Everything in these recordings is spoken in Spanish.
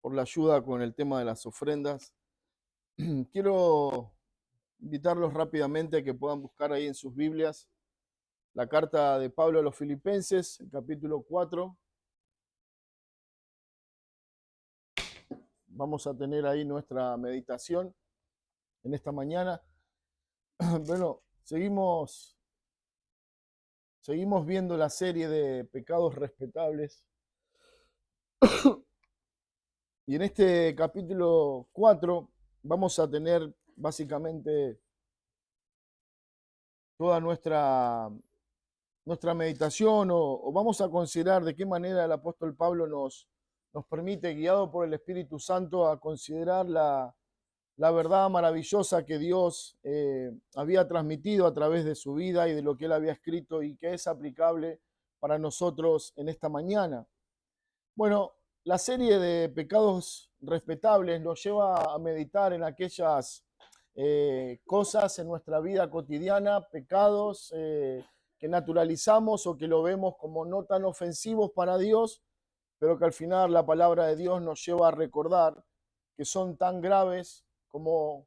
por la ayuda con el tema de las ofrendas. Quiero invitarlos rápidamente a que puedan buscar ahí en sus Biblias la carta de Pablo a los Filipenses, el capítulo 4. Vamos a tener ahí nuestra meditación en esta mañana. Bueno, seguimos viendo la serie de pecados respetables. Y en este capítulo 4 vamos a tener básicamente toda nuestra meditación o vamos a considerar de qué manera el apóstol Pablo nos permite, guiado por el Espíritu Santo, a considerar la verdad maravillosa que Dios había transmitido a través de su vida y de lo que él había escrito y que es aplicable para nosotros en esta mañana. Bueno, la serie de pecados respetables nos lleva a meditar en aquellas cosas en nuestra vida cotidiana, pecados que naturalizamos o que lo vemos como no tan ofensivos para Dios, pero que al final la palabra de Dios nos lleva a recordar que son tan graves como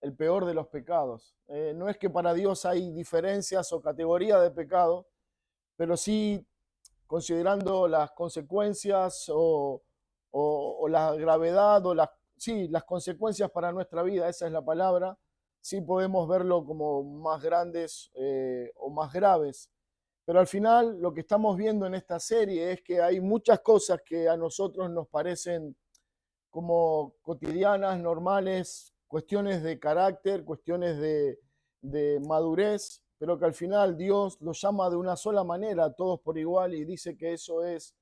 el peor de los pecados. No es que para Dios hay diferencias o categoría de pecado, pero sí considerando las consecuencias o la gravedad o las consecuencias para nuestra vida, esa es la palabra, sí podemos verlo como más grandes o más graves. Pero al final lo que estamos viendo en esta serie es que hay muchas cosas que a nosotros nos parecen como cotidianas, normales, cuestiones de carácter, cuestiones de madurez, pero que al final Dios los llama de una sola manera a todos por igual y dice que eso es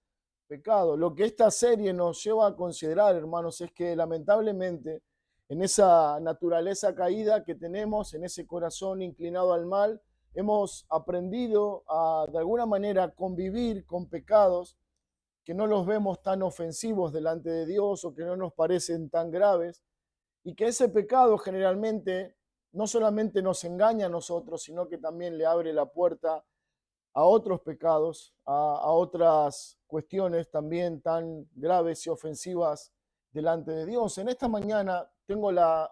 pecado. Lo que esta serie nos lleva a considerar, hermanos, es que lamentablemente en esa naturaleza caída que tenemos, en ese corazón inclinado al mal, hemos aprendido a de alguna manera convivir con pecados que no los vemos tan ofensivos delante de Dios o que no nos parecen tan graves, y que ese pecado generalmente no solamente nos engaña a nosotros, sino que también le abre la puerta a otros pecados, a otras cuestiones también tan graves y ofensivas delante de Dios. En esta mañana tengo la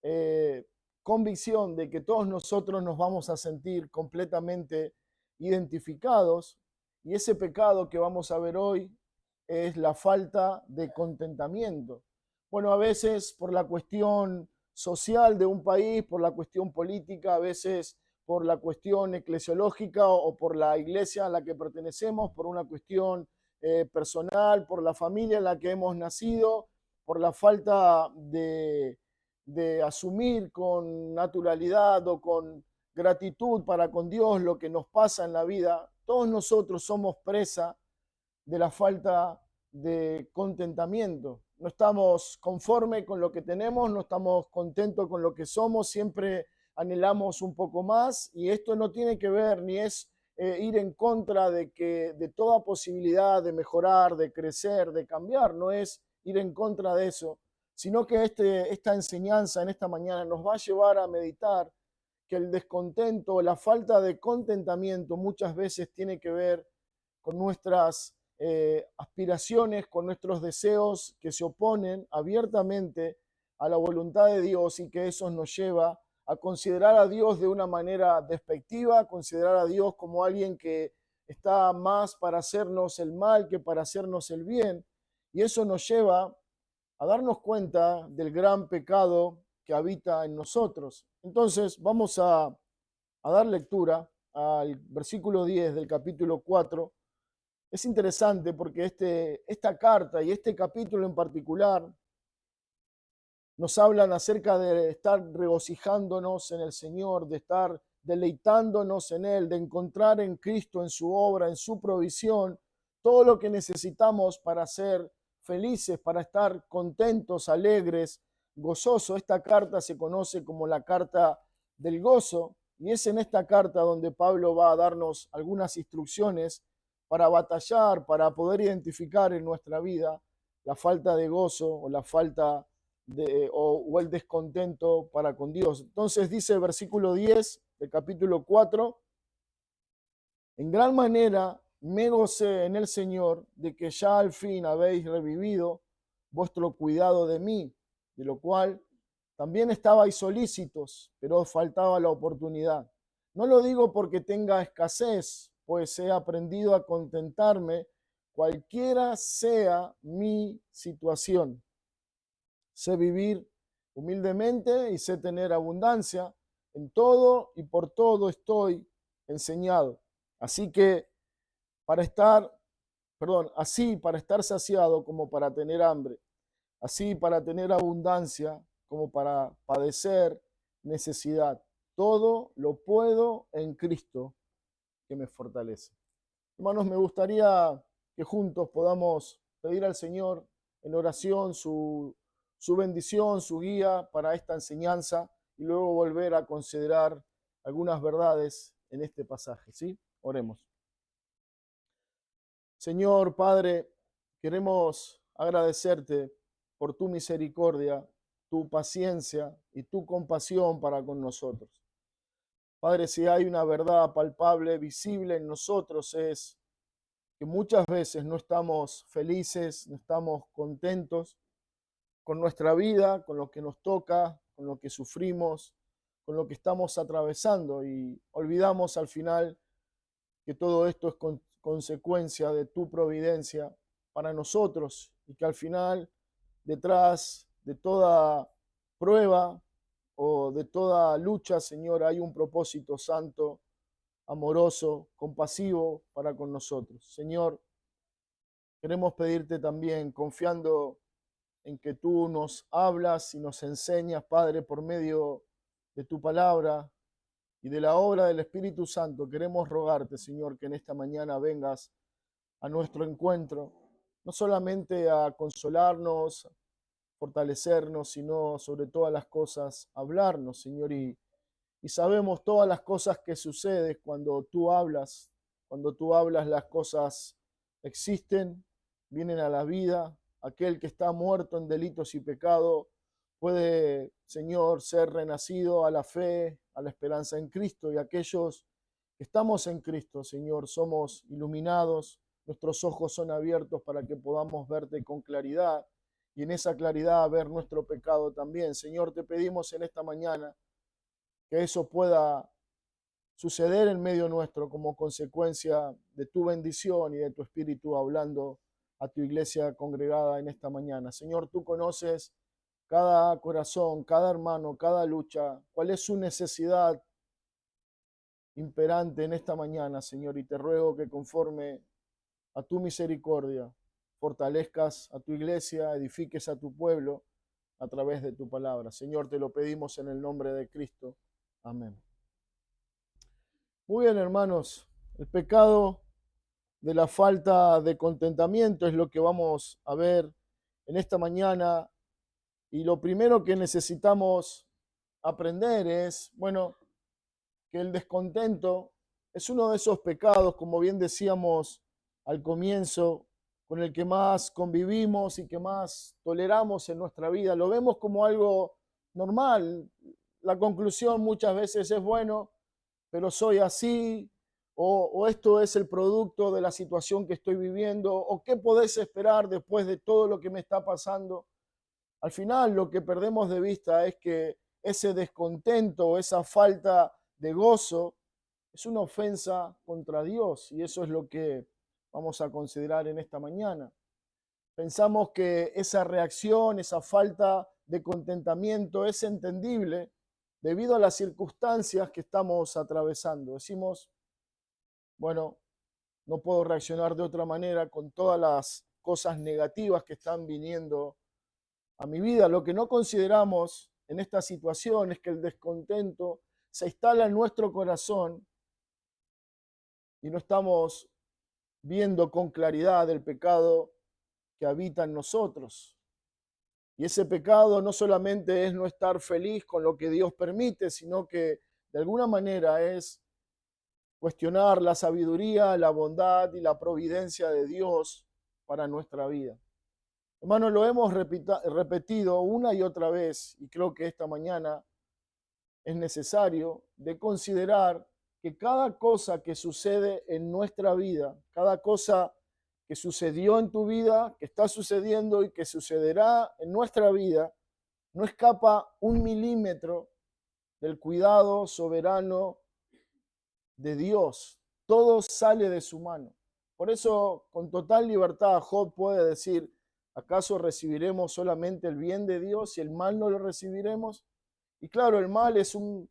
eh, convicción de que todos nosotros nos vamos a sentir completamente identificados, y ese pecado que vamos a ver hoy es la falta de contentamiento. Bueno, a veces por la cuestión social de un país, por la cuestión política, a veces por la cuestión eclesiológica o por la iglesia a la que pertenecemos, por una cuestión personal, por la familia en la que hemos nacido, por la falta de asumir con naturalidad o con gratitud para con Dios lo que nos pasa en la vida. Todos nosotros somos presa de la falta de contentamiento. No estamos conformes con lo que tenemos, no estamos contentos con lo que somos, siempre anhelamos un poco más, y esto no tiene que ver ni es ir en contra de toda posibilidad de mejorar, de crecer, de cambiar, no es ir en contra de eso, sino que esta enseñanza en esta mañana nos va a llevar a meditar que el descontento, la falta de contentamiento muchas veces tiene que ver con nuestras aspiraciones, con nuestros deseos que se oponen abiertamente a la voluntad de Dios, y que eso nos lleva a considerar a Dios de una manera despectiva, a considerar a Dios como alguien que está más para hacernos el mal que para hacernos el bien. Y eso nos lleva a darnos cuenta del gran pecado que habita en nosotros. Entonces vamos a dar lectura al versículo 10 del capítulo 4. Es interesante porque esta carta y este capítulo en particular nos hablan acerca de estar regocijándonos en el Señor, de estar deleitándonos en Él, de encontrar en Cristo, en su obra, en su provisión, todo lo que necesitamos para ser felices, para estar contentos, alegres, gozosos. Esta carta se conoce como la carta del gozo, y es en esta carta donde Pablo va a darnos algunas instrucciones para batallar, para poder identificar en nuestra vida la falta de gozo o la falta o el descontento para con Dios. Entonces dice el versículo 10 del capítulo 4, en gran manera me gocé en el Señor de que ya al fin habéis revivido vuestro cuidado de mí, de lo cual también estabais solícitos, pero os faltaba la oportunidad. No lo digo porque tenga escasez, pues he aprendido a contentarme cualquiera sea mi situación. Sé vivir humildemente y sé tener abundancia. En todo y por todo estoy enseñado. Así que para estar, así para estar saciado como para tener hambre, así para tener abundancia como para padecer necesidad. Todo lo puedo en Cristo que me fortalece. Hermanos, me gustaría que juntos podamos pedir al Señor en oración su bendición, su guía para esta enseñanza y luego volver a considerar algunas verdades en este pasaje. ¿Sí? Oremos. Señor Padre, queremos agradecerte por tu misericordia, tu paciencia y tu compasión para con nosotros. Padre, si hay una verdad palpable, visible en nosotros, es que muchas veces no estamos felices, no estamos contentos con nuestra vida, con lo que nos toca, con lo que sufrimos, con lo que estamos atravesando y olvidamos al final que todo esto es consecuencia de tu providencia para nosotros y que al final, detrás de toda prueba o de toda lucha, Señor, hay un propósito santo, amoroso, compasivo para con nosotros. Señor, queremos pedirte también, confiando en que tú nos hablas y nos enseñas, Padre, por medio de tu palabra y de la obra del Espíritu Santo, queremos rogarte, Señor, que en esta mañana vengas a nuestro encuentro, no solamente a consolarnos, fortalecernos, sino sobre todas las cosas, hablarnos, Señor, y sabemos todas las cosas que suceden cuando tú hablas las cosas existen, vienen a la vida. Aquel que está muerto en delitos y pecado puede, Señor, ser renacido a la fe, a la esperanza en Cristo. Y aquellos que estamos en Cristo, Señor, somos iluminados, nuestros ojos son abiertos para que podamos verte con claridad y en esa claridad ver nuestro pecado también. Señor, te pedimos en esta mañana que eso pueda suceder en medio nuestro como consecuencia de tu bendición y de tu Espíritu hablando a tu iglesia congregada en esta mañana. Señor, tú conoces cada corazón, cada hermano, cada lucha, cuál es su necesidad imperante en esta mañana, Señor, y te ruego que conforme a tu misericordia fortalezcas a tu iglesia, edifiques a tu pueblo a través de tu palabra. Señor, te lo pedimos en el nombre de Cristo. Amén. Muy bien, hermanos, el pecado de la falta de contentamiento es lo que vamos a ver en esta mañana. Y lo primero que necesitamos aprender es, bueno, que el descontento es uno de esos pecados, como bien decíamos al comienzo, con el que más convivimos y que más toleramos en nuestra vida. Lo vemos como algo normal. La conclusión muchas veces es, bueno, pero soy así, o esto es el producto de la situación que estoy viviendo, o qué podés esperar después de todo lo que me está pasando. Al final lo que perdemos de vista es que ese descontento, esa falta de gozo, es una ofensa contra Dios y eso es lo que vamos a considerar en esta mañana. Pensamos que esa reacción, esa falta de contentamiento es entendible debido a las circunstancias que estamos atravesando. Decimos, bueno, no puedo reaccionar de otra manera con todas las cosas negativas que están viniendo a mi vida. Lo que no consideramos en esta situación es que el descontento se instala en nuestro corazón y no estamos viendo con claridad el pecado que habita en nosotros. Y ese pecado no solamente es no estar feliz con lo que Dios permite, sino que de alguna manera es cuestionar la sabiduría, la bondad y la providencia de Dios para nuestra vida. Hermanos, lo hemos repetido una y otra vez y creo que esta mañana es necesario de considerar que cada cosa que sucede en nuestra vida, cada cosa que sucedió en tu vida, que está sucediendo y que sucederá en nuestra vida, no escapa un milímetro del cuidado soberano de Dios. Todo sale de su mano. Por eso, con total libertad, Job puede decir, ¿acaso recibiremos solamente el bien de Dios y el mal no lo recibiremos? Y claro, el mal es en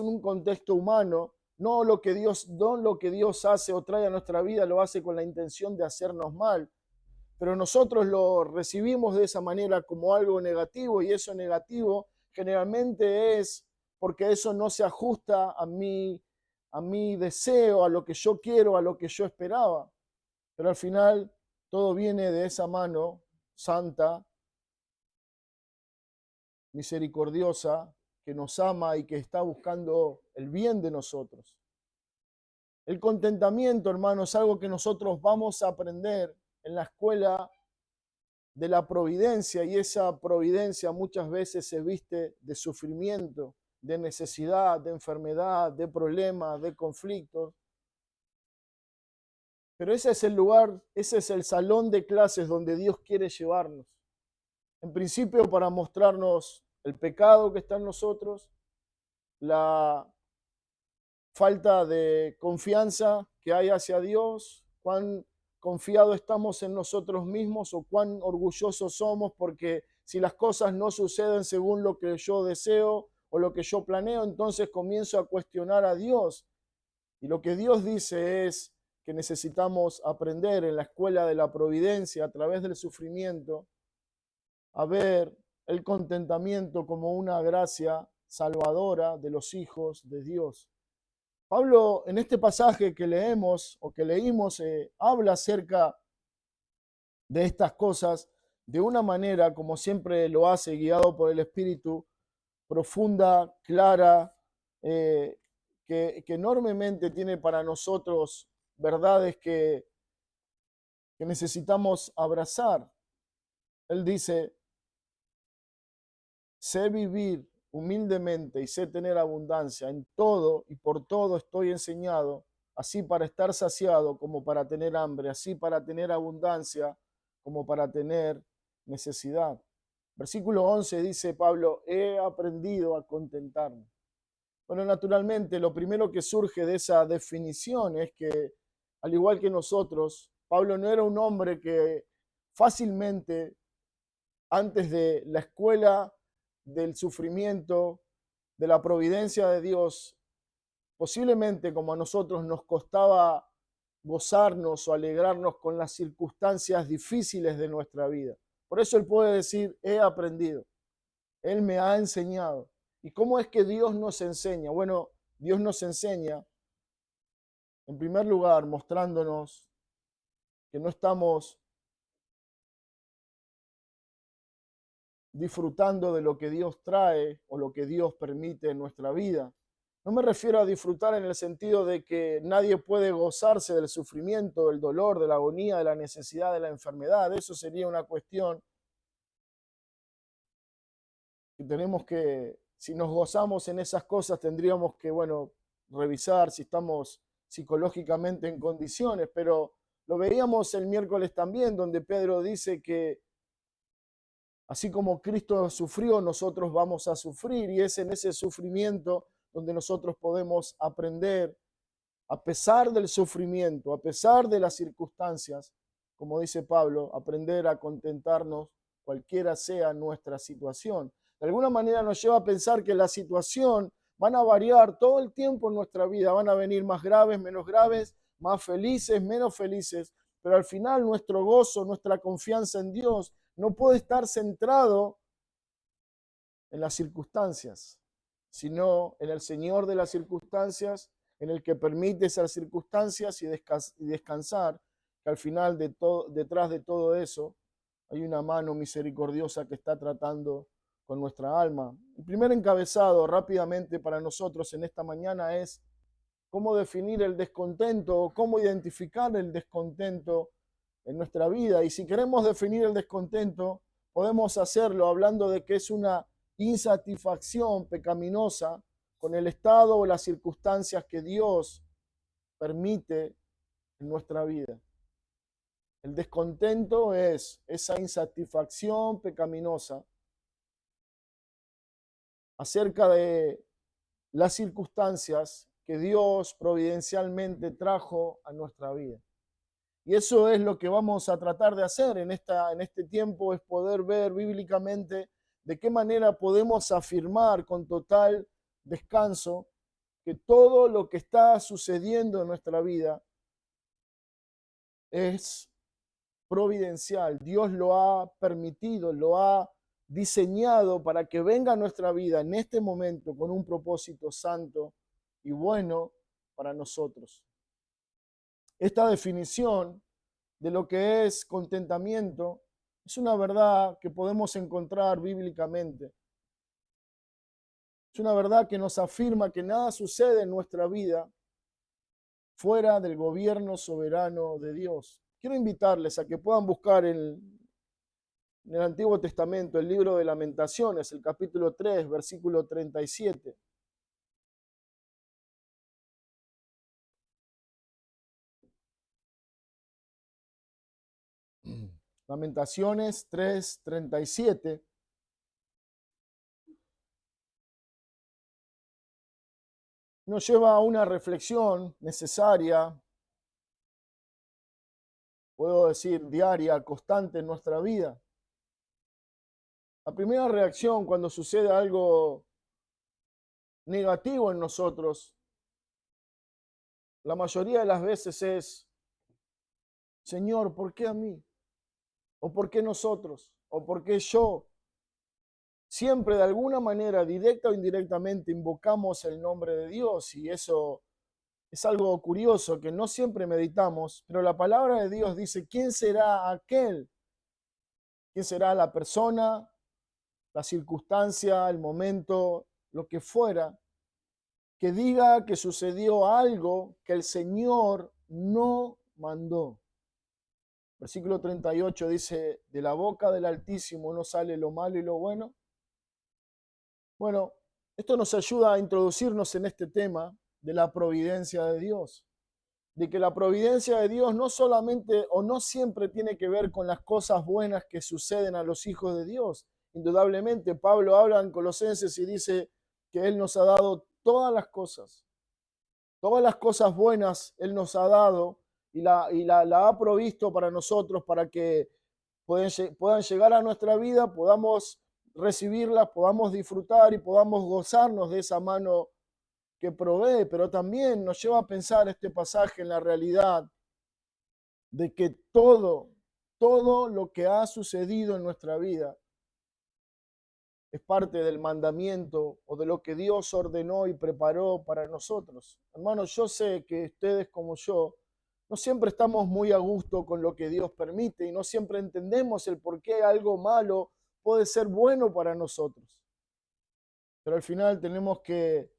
un contexto humano, no lo que Dios hace o trae a nuestra vida lo hace con la intención de hacernos mal, pero nosotros lo recibimos de esa manera como algo negativo y eso negativo generalmente es porque eso no se ajusta a mi deseo, a lo que yo quiero, a lo que yo esperaba. Pero al final todo viene de esa mano santa, misericordiosa, que nos ama y que está buscando el bien de nosotros. El contentamiento, hermano, es algo que nosotros vamos a aprender en la escuela de la providencia, y esa providencia muchas veces se viste de sufrimiento, de necesidad, de enfermedad, de problemas, de conflictos. Pero ese es el lugar, ese es el salón de clases donde Dios quiere llevarnos. En principio para mostrarnos el pecado que está en nosotros, la falta de confianza que hay hacia Dios, cuán confiados estamos en nosotros mismos o cuán orgullosos somos porque si las cosas no suceden según lo que yo deseo o lo que yo planeo, entonces comienzo a cuestionar a Dios. Y lo que Dios dice es que necesitamos aprender en la escuela de la providencia a través del sufrimiento a ver el contentamiento como una gracia salvadora de los hijos de Dios. Pablo, en este pasaje que leemos o que leímos, habla acerca de estas cosas de una manera, como siempre lo hace, guiado por el Espíritu, profunda, clara, que enormemente tiene para nosotros verdades que necesitamos abrazar. Él dice, sé vivir humildemente y sé tener abundancia. En todo y por todo estoy enseñado, así para estar saciado como para tener hambre, así para tener abundancia como para tener necesidad. Versículo 11 dice Pablo, he aprendido a contentarme. Bueno, naturalmente, lo primero que surge de esa definición es que, al igual que nosotros, Pablo no era un hombre que fácilmente, antes de la escuela del sufrimiento, de la providencia de Dios, posiblemente como a nosotros nos costaba gozarnos o alegrarnos con las circunstancias difíciles de nuestra vida. Por eso él puede decir, he aprendido, él me ha enseñado. ¿Y cómo es que Dios nos enseña? Bueno, Dios nos enseña, en primer lugar, mostrándonos que no estamos disfrutando de lo que Dios trae o lo que Dios permite en nuestra vida. No me refiero a disfrutar en el sentido de que nadie puede gozarse del sufrimiento, del dolor, de la agonía, de la necesidad, de la enfermedad. Eso sería una cuestión que tenemos que, si nos gozamos en esas cosas, tendríamos que, bueno, revisar si estamos psicológicamente en condiciones, pero lo veíamos el miércoles también, donde Pedro dice que así como Cristo sufrió, nosotros vamos a sufrir, y es en ese sufrimiento donde nosotros podemos aprender, a pesar del sufrimiento, a pesar de las circunstancias, como dice Pablo, aprender a contentarnos cualquiera sea nuestra situación. De alguna manera nos lleva a pensar que la situación van a variar todo el tiempo en nuestra vida, van a venir más graves, más felices, menos felices, pero al final nuestro gozo, nuestra confianza en Dios no puede estar centrado en las circunstancias, sino en el Señor de las circunstancias, en el que permite esas circunstancias y descansar, que al final detrás de todo eso hay una mano misericordiosa que está tratando con nuestra alma. El primer encabezado rápidamente para nosotros en esta mañana es cómo definir el descontento o cómo identificar el descontento en nuestra vida. Y si queremos definir el descontento, podemos hacerlo hablando de que es una insatisfacción pecaminosa con el estado o las circunstancias que Dios permite en nuestra vida. El descontento es esa insatisfacción pecaminosa acerca de las circunstancias que Dios providencialmente trajo a nuestra vida. Y eso es lo que vamos a tratar de hacer en este tiempo, es poder ver bíblicamente de qué manera podemos afirmar con total descanso que todo lo que está sucediendo en nuestra vida es providencial. Dios lo ha permitido, lo ha diseñado para que venga a nuestra vida en este momento con un propósito santo y bueno para nosotros. Esta definición de lo que es contentamiento es una verdad que podemos encontrar bíblicamente. Es una verdad que nos afirma que nada sucede en nuestra vida fuera del gobierno soberano de Dios. Quiero invitarles a que puedan buscar en el Antiguo Testamento el libro de Lamentaciones, el capítulo 3, versículo 37. Lamentaciones 3:37 nos lleva a una reflexión necesaria, puedo decir diaria, constante en nuestra vida. La primera reacción cuando sucede algo negativo en nosotros, la mayoría de las veces es: Señor, ¿por qué a mí? ¿O por qué nosotros? ¿O por qué yo? Siempre de alguna manera, directa o indirectamente, invocamos el nombre de Dios, y eso es algo curioso que no siempre meditamos, pero la palabra de Dios dice: ¿quién será aquel? ¿Quién será la persona, la circunstancia, el momento, lo que fuera, que diga que sucedió algo que el Señor no mandó? Versículo 38 dice: de la boca del Altísimo no sale lo malo y lo bueno. Bueno, esto nos ayuda a introducirnos en este tema de la providencia de Dios, de que la providencia de Dios no solamente o no siempre tiene que ver con las cosas buenas que suceden a los hijos de Dios. Indudablemente, Pablo habla en Colosenses y dice que Él nos ha dado todas las cosas buenas Él nos ha dado y la ha provisto para nosotros, para que puedan llegar a nuestra vida, podamos recibirlas, podamos disfrutar y podamos gozarnos de esa mano que provee. Pero también nos lleva a pensar este pasaje en la realidad de que todo lo que ha sucedido en nuestra vida es parte del mandamiento o de lo que Dios ordenó y preparó para nosotros. Hermanos, yo sé que ustedes como yo no siempre estamos muy a gusto con lo que Dios permite y no siempre entendemos el por qué algo malo puede ser bueno para nosotros. Pero al final tenemos que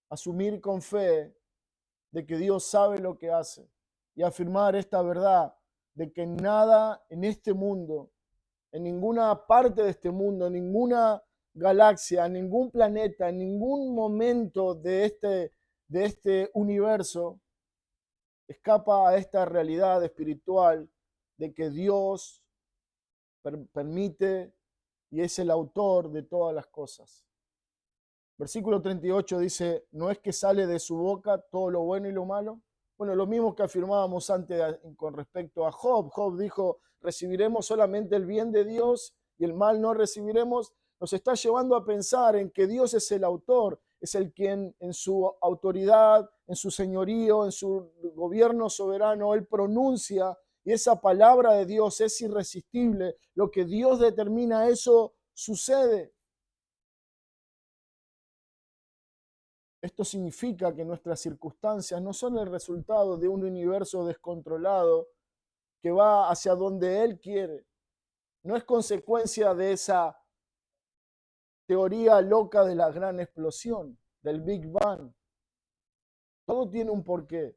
asumir con fe de que Dios sabe lo que hace y afirmar esta verdad de que nada en este mundo, en ninguna parte de este mundo, en ninguna galaxia, en ningún planeta, en ningún momento de este universo escapa a esta realidad espiritual de que Dios permite y es el autor de todas las cosas. Versículo 38 dice: ¿no es que sale de su boca todo lo bueno y lo malo? Bueno, lo mismo que afirmábamos antes con respecto a Job. Job dijo: recibiremos solamente el bien de Dios y el mal no recibiremos. Nos está llevando a pensar en que Dios es el autor, es el quien en su autoridad, en su señorío, en su gobierno soberano, Él pronuncia, y esa palabra de Dios es irresistible. Lo que Dios determina, eso sucede. Esto significa que nuestras circunstancias no son el resultado de un universo descontrolado que va hacia donde Él quiere. No es consecuencia de esa teoría loca de la gran explosión, del Big Bang. Todo tiene un porqué,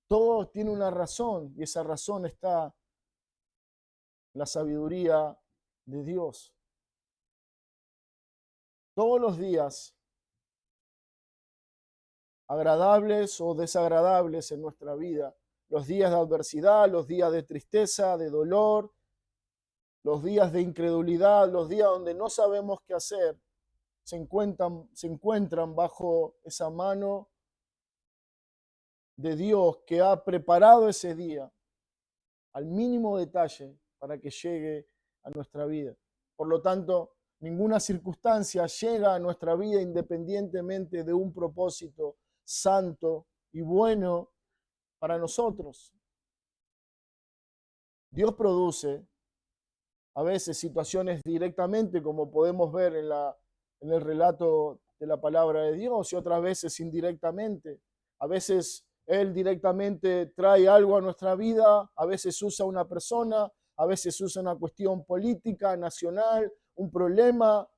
todo tiene una razón, y esa razón está en la sabiduría de Dios. Todos los días, agradables o desagradables en nuestra vida, los días de adversidad, los días de tristeza, de dolor, los días de incredulidad, los días donde no sabemos qué hacer, se encuentran bajo esa mano de Dios que ha preparado ese día al mínimo detalle para que llegue a nuestra vida. Por lo tanto, ninguna circunstancia llega a nuestra vida independientemente de un propósito santo y bueno para nosotros. Dios produce a veces situaciones directamente, como podemos ver en el relato de la palabra de Dios, y otras veces indirectamente. A veces Él directamente trae algo a nuestra vida, a veces usa una persona, a veces usa una cuestión política, nacional, un problema,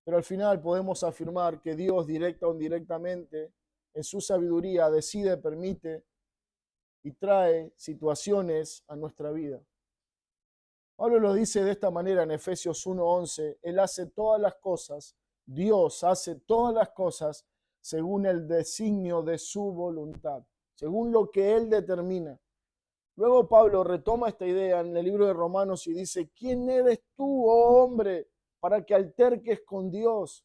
pero al final podemos afirmar que Dios, directa o indirectamente, en su sabiduría decide, permite y trae situaciones a nuestra vida. Pablo lo dice de esta manera en Efesios 1:11, Él hace todas las cosas, Dios hace todas las cosas según el designio de su voluntad, según lo que Él determina. Luego Pablo retoma esta idea en el libro de Romanos y dice, ¿quién eres tú, oh hombre, para que alterques con Dios?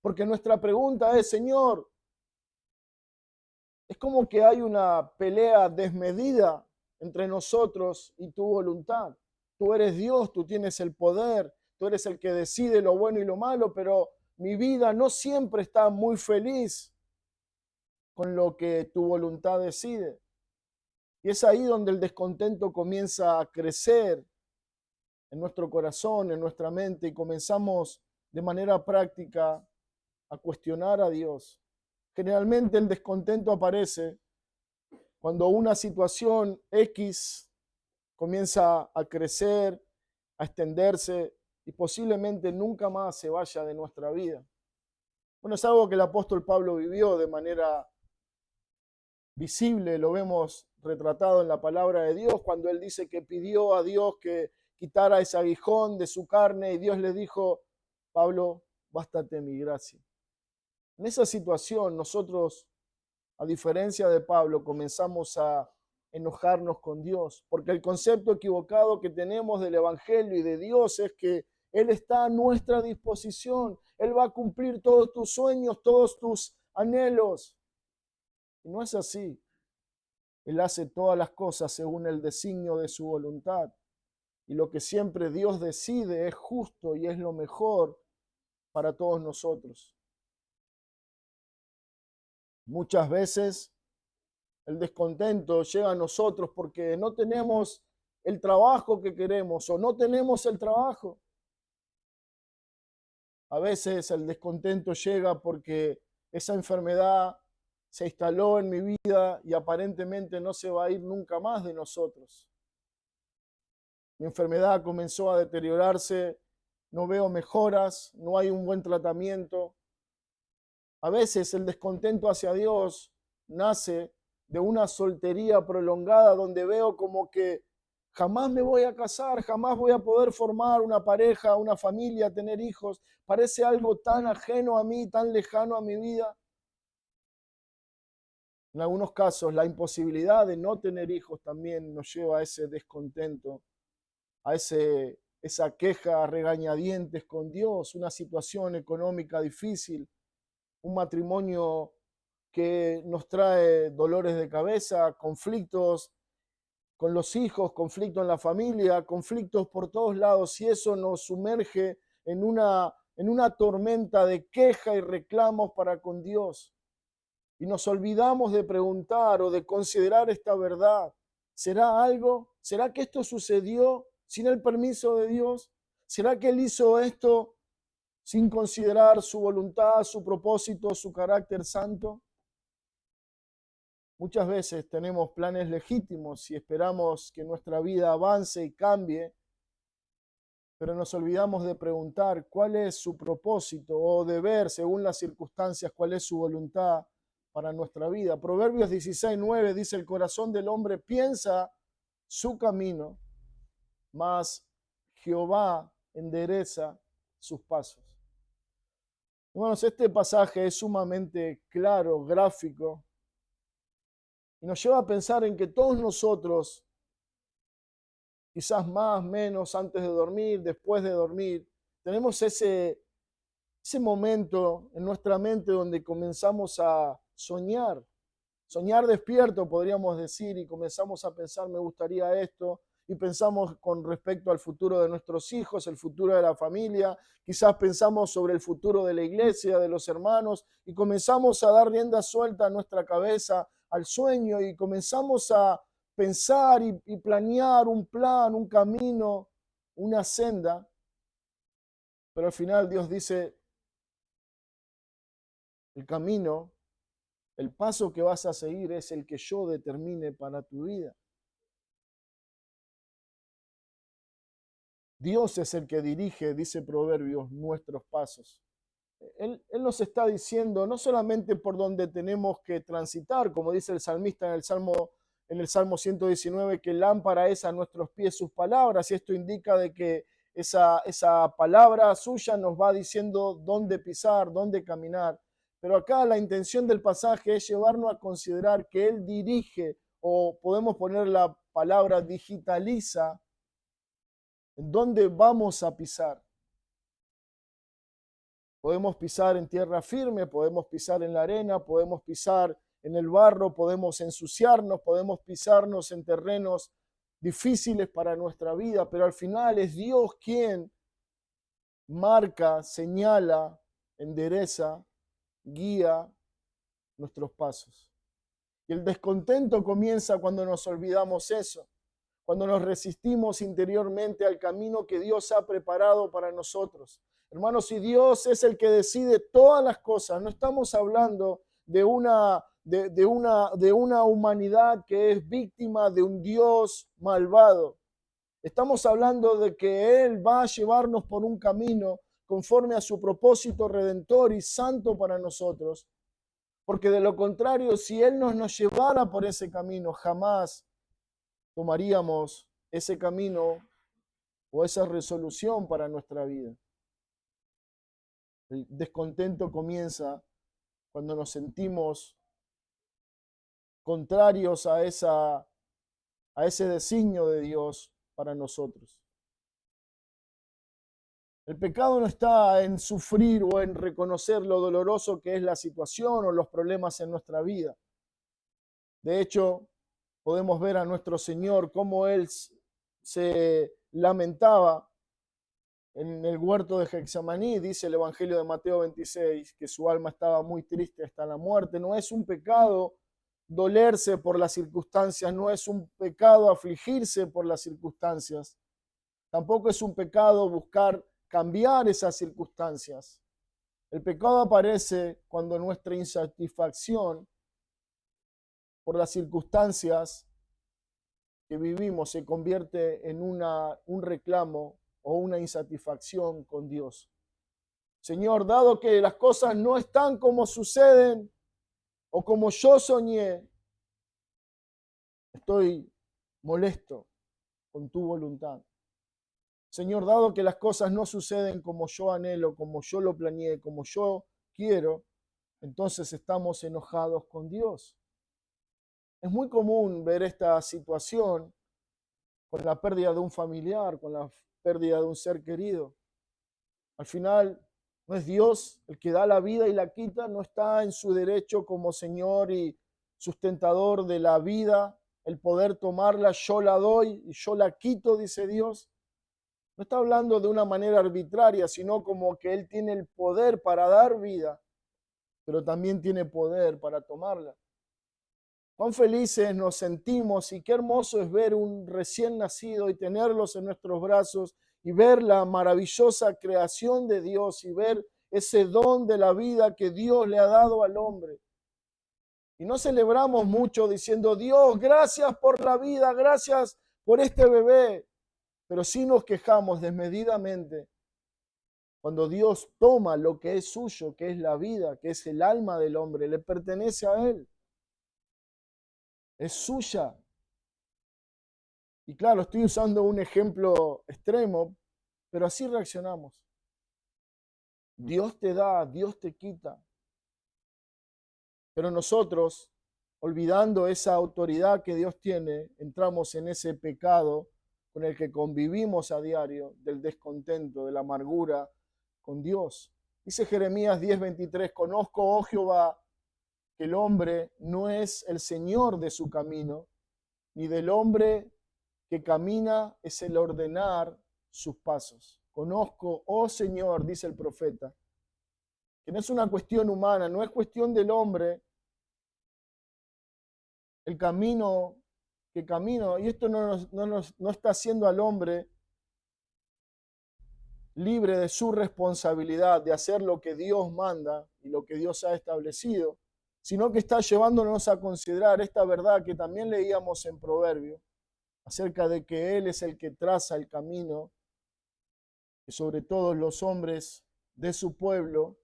Porque nuestra pregunta es, Señor, es como que hay una pelea desmedida entre nosotros y tu voluntad. Tú eres Dios, tú tienes el poder, tú eres el que decide lo bueno y lo malo, pero mi vida no siempre está muy feliz con lo que tu voluntad decide. Y es ahí donde el descontento comienza a crecer en nuestro corazón, en nuestra mente, y comenzamos de manera práctica a cuestionar a Dios. Generalmente el descontento aparece cuando una situación X comienza a crecer, a extenderse y posiblemente nunca más se vaya de nuestra vida. Bueno, es algo que el apóstol Pablo vivió de manera visible, lo vemos retratado en la palabra de Dios, cuando él dice que pidió a Dios que quitara ese aguijón de su carne y Dios le dijo, Pablo, bástate mi gracia. En esa situación nosotros, a diferencia de Pablo, comenzamos a enojarnos con Dios, porque el concepto equivocado que tenemos del Evangelio y de Dios es que Él está a nuestra disposición, Él va a cumplir todos tus sueños, todos tus anhelos. Y no es así. Él hace todas las cosas según el designio de su voluntad. Y lo que siempre Dios decide es justo y es lo mejor para todos nosotros. Muchas veces el descontento llega a nosotros porque no tenemos el trabajo que queremos o no tenemos el trabajo. A veces el descontento llega porque esa enfermedad se instaló en mi vida y aparentemente no se va a ir nunca más de nosotros. Mi enfermedad comenzó a deteriorarse, no veo mejoras, no hay un buen tratamiento. A veces el descontento hacia Dios nace de una soltería prolongada donde veo como que jamás me voy a casar, jamás voy a poder formar una pareja, una familia, tener hijos. Parece algo tan ajeno a mí, tan lejano a mi vida. En algunos casos, la imposibilidad de no tener hijos también nos lleva a ese descontento, a esa queja a regañadientes con Dios, una situación económica difícil, un matrimonio que nos trae dolores de cabeza, conflictos con los hijos, conflictos en la familia, conflictos por todos lados, y eso nos sumerge en una tormenta de queja y reclamos para con Dios. Y nos olvidamos de preguntar o de considerar esta verdad. ¿Será algo? ¿Será que esto sucedió sin el permiso de Dios? ¿Será que Él hizo esto sin considerar su voluntad, su propósito, su carácter santo? Muchas veces tenemos planes legítimos y esperamos que nuestra vida avance y cambie, pero nos olvidamos de preguntar cuál es su propósito o de ver, según las circunstancias, cuál es su voluntad para nuestra vida. Proverbios 16:9 dice, el corazón del hombre piensa su camino, mas Jehová endereza sus pasos. Hermanos, este pasaje es sumamente claro, gráfico, Y nos lleva a pensar en que todos nosotros, quizás más, menos, antes de dormir, después de dormir, tenemos ese momento en nuestra mente donde comenzamos a soñar despierto, podríamos decir, y comenzamos a pensar, me gustaría esto, y pensamos con respecto al futuro de nuestros hijos, el futuro de la familia, quizás pensamos sobre el futuro de la iglesia, de los hermanos, y comenzamos a dar rienda suelta a nuestra cabeza, al sueño, y comenzamos a pensar y planear un plan, un camino, una senda, pero al final Dios dice, el camino, el paso que vas a seguir es el que yo determine para tu vida. Dios es el que dirige, dice Proverbios, nuestros pasos. Él nos está diciendo no solamente por dónde tenemos que transitar, como dice el salmista en el Salmo 119, que lámpara es a nuestros pies sus palabras, y esto indica de que esa palabra suya nos va diciendo dónde pisar, dónde caminar. Pero acá la intención del pasaje es llevarnos a considerar que Él dirige, o podemos poner la palabra digitaliza, dónde vamos a pisar. Podemos pisar en tierra firme, podemos pisar en la arena, podemos pisar en el barro, podemos ensuciarnos, podemos pisarnos en terrenos difíciles para nuestra vida, pero al final es Dios quien marca, señala, endereza, guía nuestros pasos. Y el descontento comienza cuando nos olvidamos eso, cuando nos resistimos interiormente al camino que Dios ha preparado para nosotros. Hermanos, si Dios es el que decide todas las cosas, no estamos hablando de una humanidad que es víctima de un Dios malvado. Estamos hablando de que Él va a llevarnos por un camino conforme a su propósito redentor y santo para nosotros. Porque de lo contrario, si Él no nos llevara por ese camino, jamás tomaríamos ese camino o esa resolución para nuestra vida. El descontento comienza cuando nos sentimos contrarios a ese designio de Dios para nosotros. El pecado no está en sufrir o en reconocer lo doloroso que es la situación o los problemas en nuestra vida. De hecho, podemos ver a nuestro Señor cómo Él se lamentaba en el huerto de Getsemaní, dice el Evangelio de Mateo 26, que su alma estaba muy triste hasta la muerte. No es un pecado dolerse por las circunstancias, no es un pecado afligirse por las circunstancias. Tampoco es un pecado buscar cambiar esas circunstancias. El pecado aparece cuando nuestra insatisfacción por las circunstancias que vivimos se convierte en un reclamo o una insatisfacción con Dios. Señor, dado que las cosas no están como suceden o como yo soñé, estoy molesto con tu voluntad. Señor, dado que las cosas no suceden como yo anhelo, como yo lo planeé, como yo quiero, entonces estamos enojados con Dios. Es muy común ver esta situación con la pérdida de un familiar, con la pérdida de un ser querido. Al final, no es Dios el que da la vida y la quita, no está en su derecho como Señor y sustentador de la vida, el poder tomarla, yo la doy y yo la quito, dice Dios. No está hablando de una manera arbitraria, sino como que Él tiene el poder para dar vida, pero también tiene poder para tomarla. Cuán felices nos sentimos y qué hermoso es ver un recién nacido y tenerlos en nuestros brazos y ver la maravillosa creación de Dios y ver ese don de la vida que Dios le ha dado al hombre. Y no celebramos mucho diciendo, Dios, gracias por la vida, gracias por este bebé, pero sí nos quejamos desmedidamente cuando Dios toma lo que es suyo, que es la vida, que es el alma del hombre, le pertenece a Él. Es suya. Y claro, estoy usando un ejemplo extremo, pero así reaccionamos. Dios te da, Dios te quita. Pero nosotros olvidando esa autoridad que Dios tiene, entramos en ese pecado con el que convivimos a diario, del descontento, de la amargura con Dios. Dice Jeremías 10:23, conozco, oh Jehová, que el hombre no es el señor de su camino, ni del hombre que camina es el ordenar sus pasos. Conozco, oh Señor, dice el profeta, que no es una cuestión humana, no es cuestión del hombre, el camino que camino, y esto no está haciendo al hombre libre de su responsabilidad de hacer lo que Dios manda y lo que Dios ha establecido, sino que está llevándonos a considerar esta verdad que también leíamos en Proverbios, acerca de que Él es el que traza el camino, que sobre todos los hombres de su pueblo,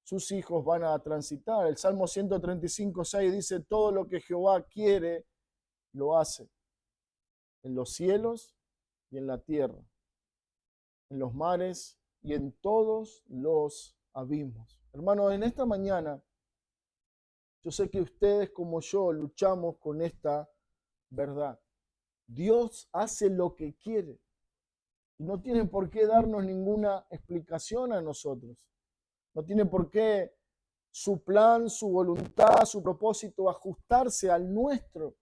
sus hijos van a transitar. El Salmo 135:6 dice, todo lo que Jehová quiere, lo hace, en los cielos y en la tierra, en los mares y en todos los abismos. Hermanos, en esta mañana, yo sé que ustedes como yo luchamos con esta verdad. Dios hace lo que quiere y no tiene por qué darnos ninguna explicación a nosotros. No tiene por qué su plan, su voluntad, su propósito ajustarse al nuestro.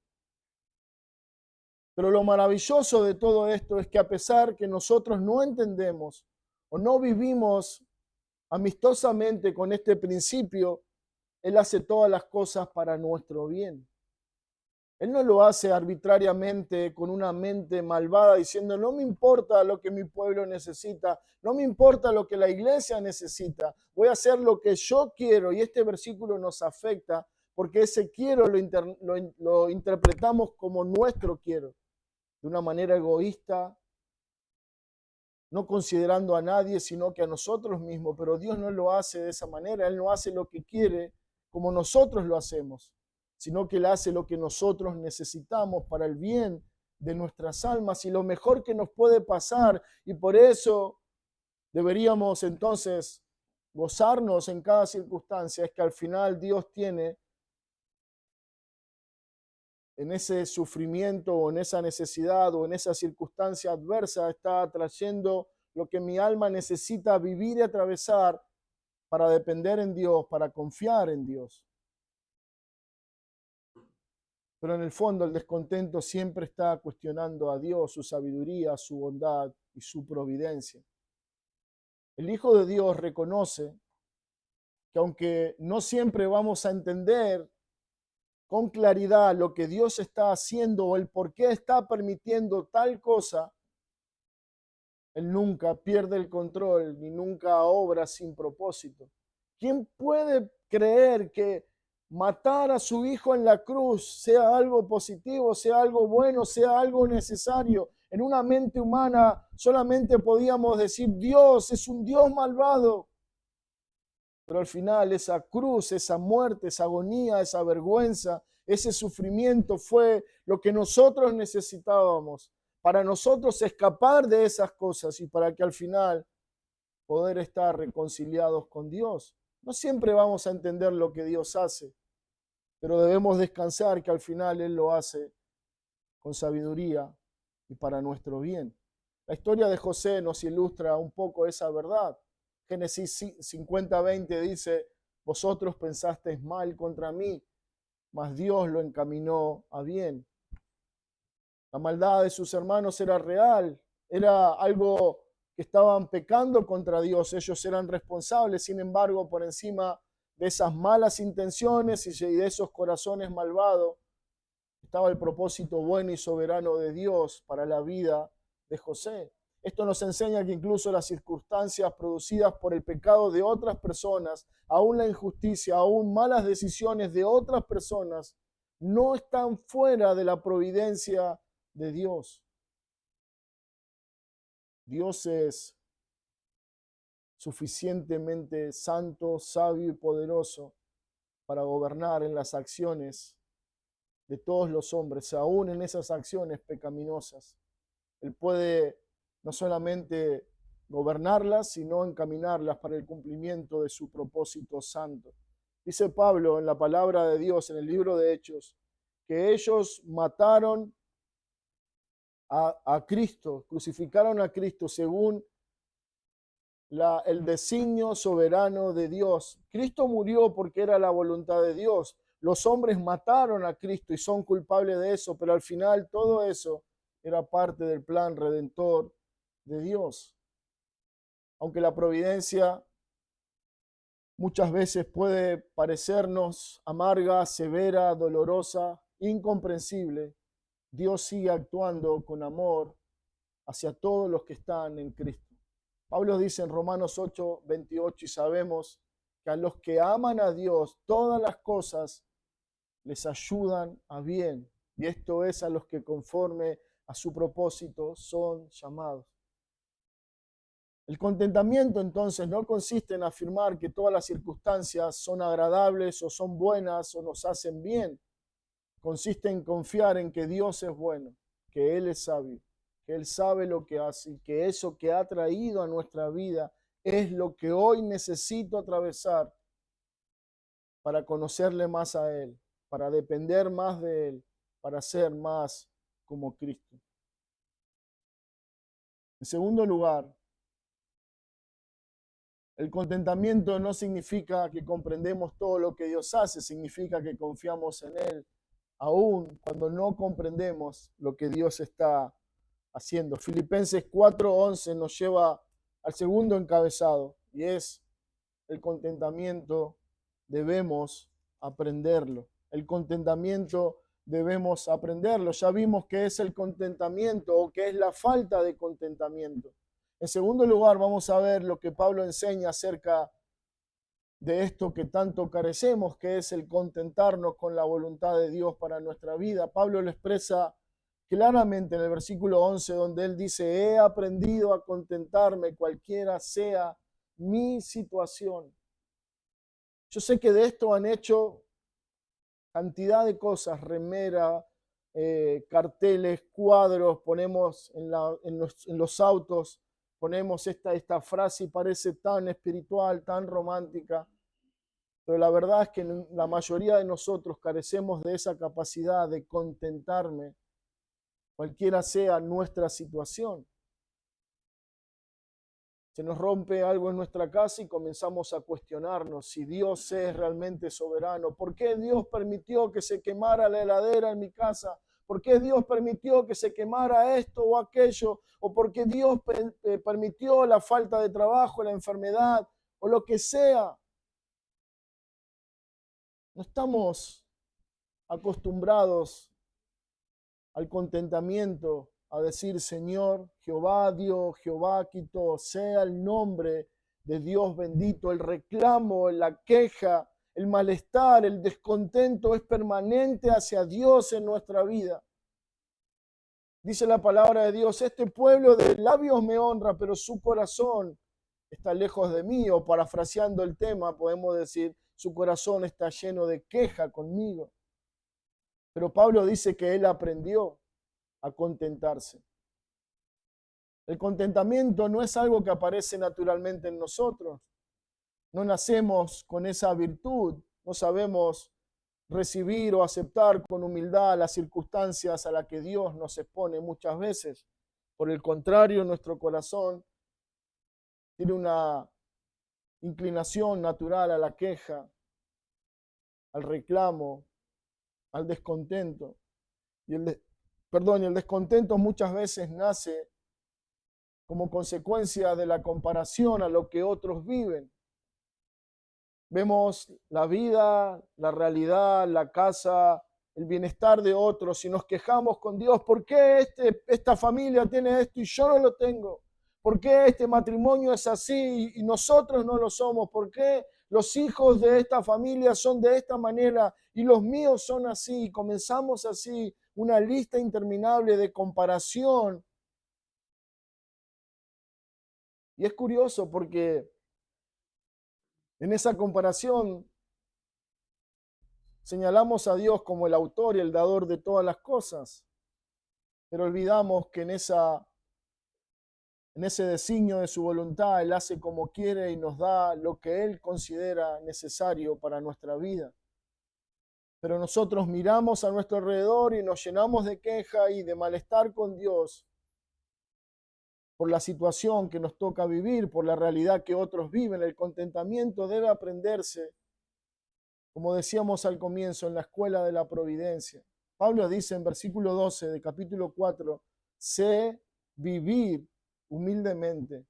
Pero lo maravilloso de todo esto es que a pesar que nosotros no entendemos o no vivimos amistosamente con este principio, Él hace todas las cosas para nuestro bien. Él no lo hace arbitrariamente con una mente malvada diciendo, no me importa lo que mi pueblo necesita, no me importa lo que la iglesia necesita, voy a hacer lo que yo quiero. Y este versículo nos afecta porque ese quiero lo interpretamos como nuestro quiero, de una manera egoísta, no considerando a nadie, sino que a nosotros mismos. Pero Dios no lo hace de esa manera, Él no hace lo que quiere como nosotros lo hacemos, sino que Él hace lo que nosotros necesitamos para el bien de nuestras almas y lo mejor que nos puede pasar. Y por eso deberíamos entonces gozarnos en cada circunstancia, es que al final Dios tiene en ese sufrimiento o en esa necesidad o en esa circunstancia adversa, está trayendo lo que mi alma necesita vivir y atravesar para depender en Dios, para confiar en Dios. Pero en el fondo el descontento siempre está cuestionando a Dios, su sabiduría, su bondad y su providencia. El Hijo de Dios reconoce que aunque no siempre vamos a entender con claridad lo que Dios está haciendo o el por qué está permitiendo tal cosa, Él nunca pierde el control ni nunca obra sin propósito. ¿Quién puede creer que matar a su hijo en la cruz sea algo positivo, sea algo bueno, sea algo necesario? En una mente humana solamente podíamos decir, Dios es un Dios malvado. Pero al final esa cruz, esa muerte, esa agonía, esa vergüenza, ese sufrimiento fue lo que nosotros necesitábamos para nosotros escapar de esas cosas y para que al final poder estar reconciliados con Dios. No siempre vamos a entender lo que Dios hace, pero debemos descansar que al final Él lo hace con sabiduría y para nuestro bien. La historia de José nos ilustra un poco esa verdad. Génesis 50:20 dice, vosotros pensasteis mal contra mí, mas Dios lo encaminó a bien. La maldad de sus hermanos era real, era algo que estaban pecando contra Dios, ellos eran responsables. Sin embargo, por encima de esas malas intenciones y de esos corazones malvados, estaba el propósito bueno y soberano de Dios para la vida de José. Esto nos enseña que incluso las circunstancias producidas por el pecado de otras personas, aún la injusticia, aún malas decisiones de otras personas, no están fuera de la providencia de Dios. Dios es suficientemente santo, sabio y poderoso para gobernar en las acciones de todos los hombres, aún en esas acciones pecaminosas. Él puede no solamente gobernarlas, sino encaminarlas para el cumplimiento de su propósito santo. Dice Pablo en la palabra de Dios, en el libro de Hechos, que ellos mataron a Cristo, crucificaron a Cristo según el designio soberano de Dios. Cristo murió porque era la voluntad de Dios. Los hombres mataron a Cristo y son culpables de eso, pero al final todo eso era parte del plan redentor de Dios. Aunque la providencia muchas veces puede parecernos amarga, severa, dolorosa, incomprensible, Dios sigue actuando con amor hacia todos los que están en Cristo. Pablo dice en Romanos 8, 28, y sabemos que a los que aman a Dios, todas las cosas les ayudan a bien. Y esto es a los que conforme a su propósito son llamados. El contentamiento entonces no consiste en afirmar que todas las circunstancias son agradables o son buenas o nos hacen bien. Consiste en confiar en que Dios es bueno, que Él es sabio, que Él sabe lo que hace y que eso que ha traído a nuestra vida es lo que hoy necesito atravesar para conocerle más a Él, para depender más de Él, para ser más como Cristo. En segundo lugar, el contentamiento no significa que comprendemos todo lo que Dios hace, significa que confiamos en Él, aun cuando no comprendemos lo que Dios está haciendo. Filipenses 4:11 nos lleva al segundo encabezado y es el contentamiento debemos aprenderlo. El contentamiento debemos aprenderlo. Ya vimos qué es el contentamiento o qué es la falta de contentamiento. En segundo lugar, vamos a ver lo que Pablo enseña acerca de esto que tanto carecemos, que es el contentarnos con la voluntad de Dios para nuestra vida. Pablo lo expresa claramente en el versículo 11, donde él dice, he aprendido a contentarme cualquiera sea mi situación. Yo sé que de esto han hecho cantidad de cosas, remera, carteles, cuadros, ponemos en los autos, ponemos esta frase y parece tan espiritual, tan romántica, pero la verdad es que la mayoría de nosotros carecemos de esa capacidad de contentarme, cualquiera sea nuestra situación. Se nos rompe algo en nuestra casa y comenzamos a cuestionarnos si Dios es realmente soberano. ¿Por qué Dios permitió que se quemara la heladera en mi casa? ¿Por qué Dios permitió que se quemara esto o aquello? ¿O por qué Dios permitió la falta de trabajo, la enfermedad o lo que sea? No estamos acostumbrados al contentamiento, a decir, Señor, Jehová dio, Jehová quitó, sea el nombre de Dios bendito. El reclamo, la queja, el malestar, el descontento es permanente hacia Dios en nuestra vida. Dice la palabra de Dios, este pueblo de labios me honra, pero su corazón está lejos de mí. O parafraseando el tema, podemos decir, su corazón está lleno de queja conmigo. Pero Pablo dice que él aprendió a contentarse. El contentamiento no es algo que aparece naturalmente en nosotros. No nacemos con esa virtud. No sabemos recibir o aceptar con humildad las circunstancias a las que Dios nos expone muchas veces. Por el contrario, nuestro corazón tiene una inclinación natural a la queja, al reclamo, al descontento. Y el descontento muchas veces nace como consecuencia de la comparación a lo que otros viven. Vemos la vida, la realidad, la casa, el bienestar de otros y nos quejamos con Dios. ¿Por qué esta familia tiene esto y yo no lo tengo? ¿Por qué este matrimonio es así y nosotros no lo somos? ¿Por qué los hijos de esta familia son de esta manera y los míos son así? Y comenzamos así una lista interminable de comparación. Y es curioso porque en esa comparación señalamos a Dios como el autor y el dador de todas las cosas, pero olvidamos que en En ese designio de su voluntad, Él hace como quiere y nos da lo que Él considera necesario para nuestra vida. Pero nosotros miramos a nuestro alrededor y nos llenamos de queja y de malestar con Dios por la situación que nos toca vivir, por la realidad que otros viven. El contentamiento debe aprenderse, como decíamos al comienzo, en la escuela de la providencia. Pablo dice en versículo 12 de capítulo 4, sé vivir humildemente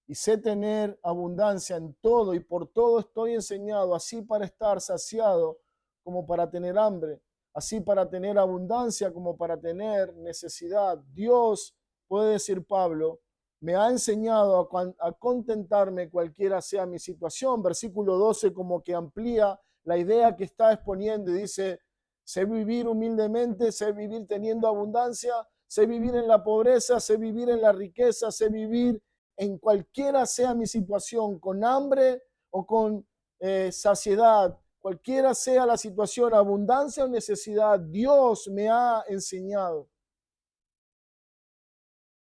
y sé tener abundancia en todo y por todo estoy enseñado, así para estar saciado como para tener hambre, así para tener abundancia como para tener necesidad. Dios, puede decir Pablo, me ha enseñado a contentarme cualquiera sea mi situación. Versículo 12 como que amplía la idea que está exponiendo y dice, sé vivir humildemente, sé vivir teniendo abundancia, sé vivir en la pobreza, sé vivir en la riqueza, sé vivir en cualquiera sea mi situación, con hambre o con saciedad, cualquiera sea la situación, abundancia o necesidad, Dios me ha enseñado.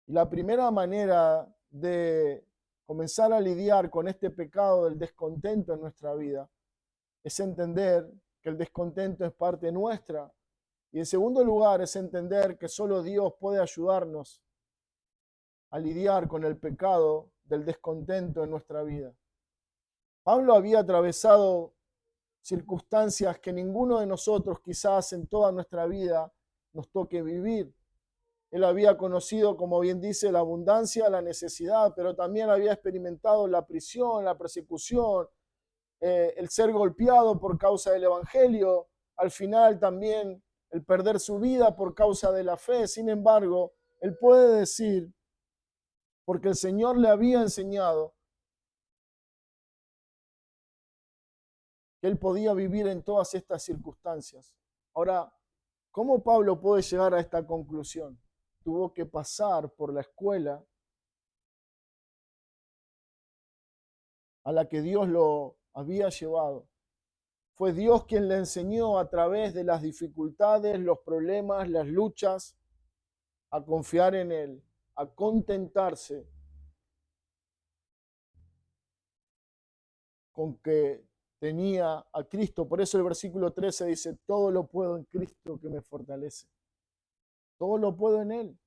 Y la primera manera de comenzar a lidiar con este pecado del descontento en nuestra vida es entender que el descontento es parte nuestra. Y en segundo lugar es entender que solo Dios puede ayudarnos a lidiar con el pecado del descontento en nuestra vida. Pablo había atravesado circunstancias que ninguno de nosotros quizás en toda nuestra vida nos toque vivir. Él había conocido, como bien dice, la abundancia, la necesidad, pero también había experimentado la prisión, la persecución, el ser golpeado por causa del Evangelio, al final también el perder su vida por causa de la fe. Sin embargo, él puede decir, porque el Señor le había enseñado que él podía vivir en todas estas circunstancias. Ahora, ¿cómo Pablo puede llegar a esta conclusión? Tuvo que pasar por la escuela a la que Dios lo había llevado. Fue Dios quien le enseñó a través de las dificultades, los problemas, las luchas, a confiar en Él, a contentarse con que tenía a Cristo. Por eso el versículo 13 dice, todo lo puedo en Cristo que me fortalece. Todo lo puedo en Él.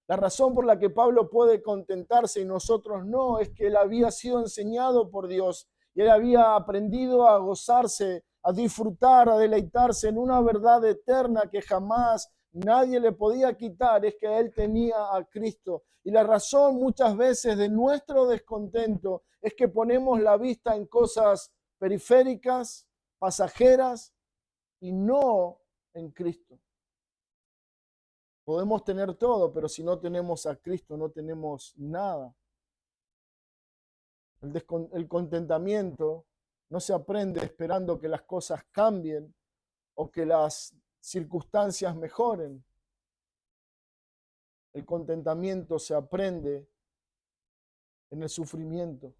La razón por la que Pablo puede contentarse y nosotros no es que él había sido enseñado por Dios y él había aprendido a gozarse, a disfrutar, a deleitarse en una verdad eterna que jamás nadie le podía quitar, es que él tenía a Cristo. Y la razón muchas veces de nuestro descontento es que ponemos la vista en cosas periféricas, pasajeras y no en Cristo. Podemos tener todo, pero si no tenemos a Cristo, no tenemos nada. El contentamiento no se aprende esperando que las cosas cambien o que las circunstancias mejoren. El contentamiento se aprende en el sufrimiento,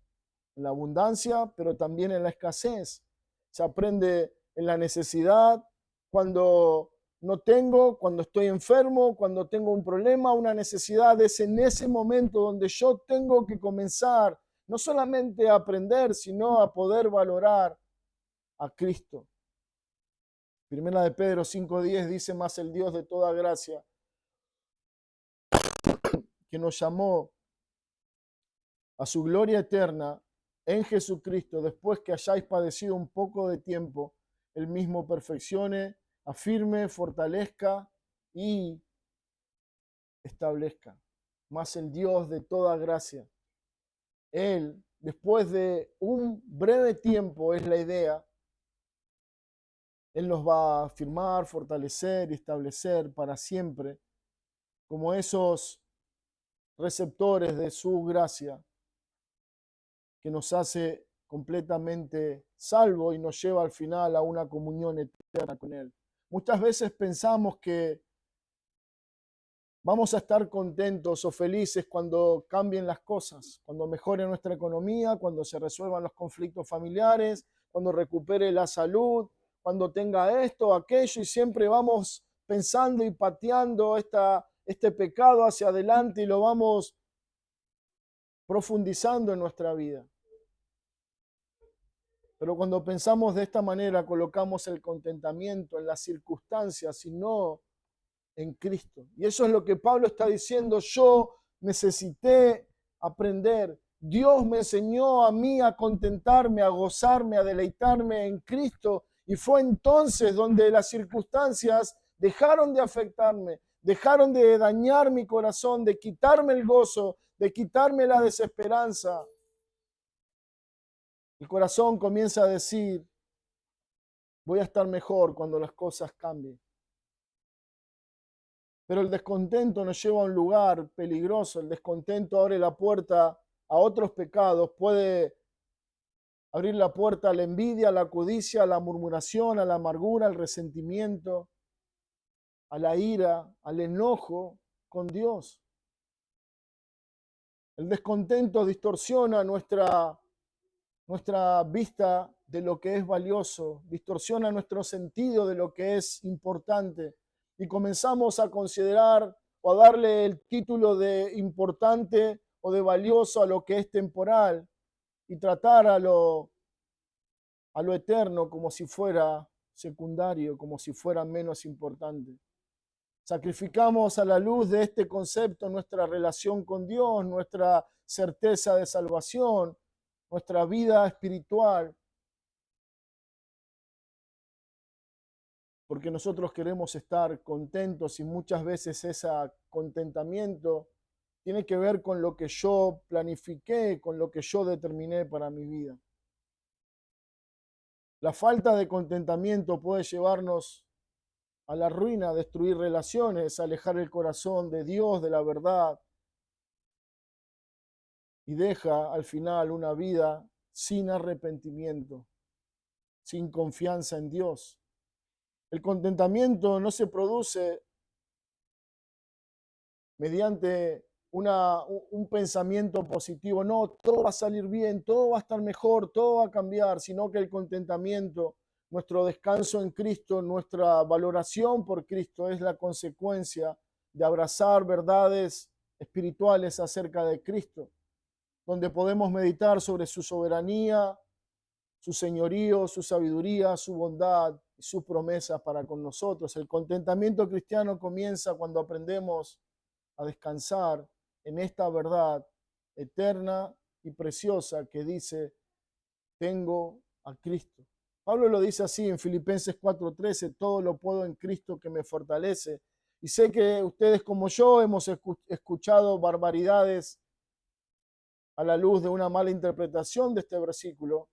en la abundancia, pero también en la escasez. Se aprende en la necesidad, cuando no tengo, cuando estoy enfermo, cuando tengo un problema, una necesidad. Es en ese momento donde yo tengo que comenzar no solamente a aprender, sino a poder valorar a Cristo. Primera de Pedro 5:10 dice, más el Dios de toda gracia, que nos llamó a su gloria eterna en Jesucristo, después que hayáis padecido un poco de tiempo, Él mismo perfeccione, afirme, fortalezca y establezca. Más el Dios de toda gracia. Él, después de un breve tiempo, es la idea, Él nos va a afirmar, fortalecer y establecer para siempre, como esos receptores de su gracia que nos hace completamente salvo y nos lleva al final a una comunión eterna con Él. Muchas veces pensamos que vamos a estar contentos o felices cuando cambien las cosas, cuando mejore nuestra economía, cuando se resuelvan los conflictos familiares, cuando recupere la salud, cuando tenga esto, aquello, y siempre vamos pensando y pateando este pecado hacia adelante y lo vamos profundizando en nuestra vida. Pero cuando pensamos de esta manera, colocamos el contentamiento en las circunstancias y no en Cristo. Y eso es lo que Pablo está diciendo. Yo necesité aprender. Dios me enseñó a mí a contentarme, a gozarme, a deleitarme en Cristo. Y fue entonces donde las circunstancias dejaron de afectarme, dejaron de dañar mi corazón, de quitarme el gozo, de quitarme la desesperanza. El corazón comienza a decir, voy a estar mejor cuando las cosas cambien. Pero el descontento nos lleva a un lugar peligroso. El descontento abre la puerta a otros pecados. Puede abrir la puerta a la envidia, a la codicia, a la murmuración, a la amargura, al resentimiento, a la ira, al enojo con Dios. El descontento distorsiona nuestra vista de lo que es valioso, distorsiona nuestro sentido de lo que es importante. Y comenzamos a considerar o a darle el título de importante o de valioso a lo que es temporal y tratar a lo eterno como si fuera secundario, como si fuera menos importante. Sacrificamos a la luz de este concepto nuestra relación con Dios, nuestra certeza de salvación, nuestra vida espiritual, porque nosotros queremos estar contentos y muchas veces ese contentamiento tiene que ver con lo que yo planifiqué, con lo que yo determiné para mi vida. La falta de contentamiento puede llevarnos a la ruina, a destruir relaciones, a alejar el corazón de Dios, de la verdad, y deja al final una vida sin arrepentimiento, sin confianza en Dios. El contentamiento no se produce mediante un pensamiento positivo. No, todo va a salir bien, todo va a estar mejor, todo va a cambiar, sino que el contentamiento, nuestro descanso en Cristo, nuestra valoración por Cristo es la consecuencia de abrazar verdades espirituales acerca de Cristo, donde podemos meditar sobre su soberanía, su señorío, su sabiduría, su bondad y sus promesas para con nosotros. El contentamiento cristiano comienza cuando aprendemos a descansar en esta verdad eterna y preciosa que dice, tengo a Cristo. Pablo lo dice así en Filipenses 4:13, todo lo puedo en Cristo que me fortalece. Y sé que ustedes como yo hemos escuchado barbaridades a la luz de una mala interpretación de este versículo,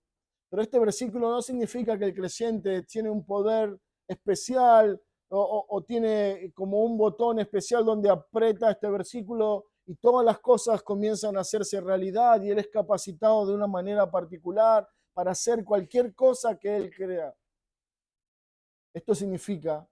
pero este versículo no significa que el creyente tiene un poder especial o tiene como un botón especial donde aprieta este versículo y todas las cosas comienzan a hacerse realidad y él es capacitado de una manera particular para hacer cualquier cosa que él crea. Esto significa,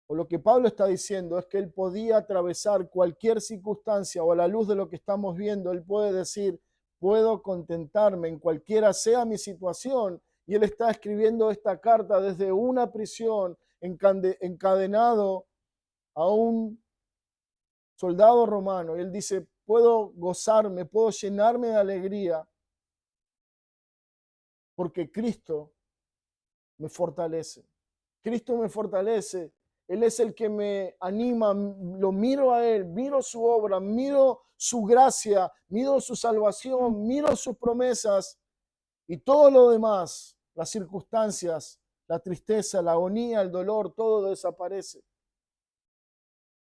o lo que Pablo está diciendo, es que él podía atravesar cualquier circunstancia o a la luz de lo que estamos viendo, él puede decir, puedo contentarme en cualquiera sea mi situación. Y él está escribiendo esta carta desde una prisión, encadenado a un soldado romano. Y él dice, puedo gozarme, puedo llenarme de alegría, porque Cristo me fortalece. Cristo me fortalece. Él es el que me anima, lo miro a Él, miro su obra, miro su gracia, miro su salvación, miro sus promesas y todo lo demás, las circunstancias, la tristeza, la agonía, el dolor, todo desaparece.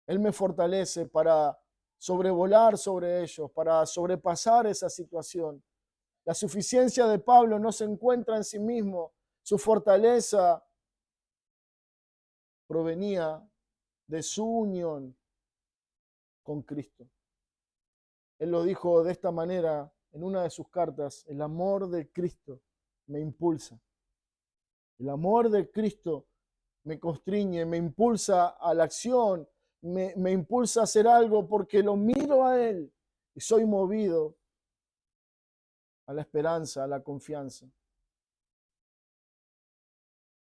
Él me fortalece para sobrevolar sobre ellos, para sobrepasar esa situación. La suficiencia de Pablo no se encuentra en sí mismo, su fortaleza provenía de su unión con Cristo. Él lo dijo de esta manera en una de sus cartas, el amor de Cristo me impulsa. El amor de Cristo me constriñe, me impulsa a la acción, me impulsa a hacer algo porque lo miro a Él y soy movido a la esperanza, a la confianza.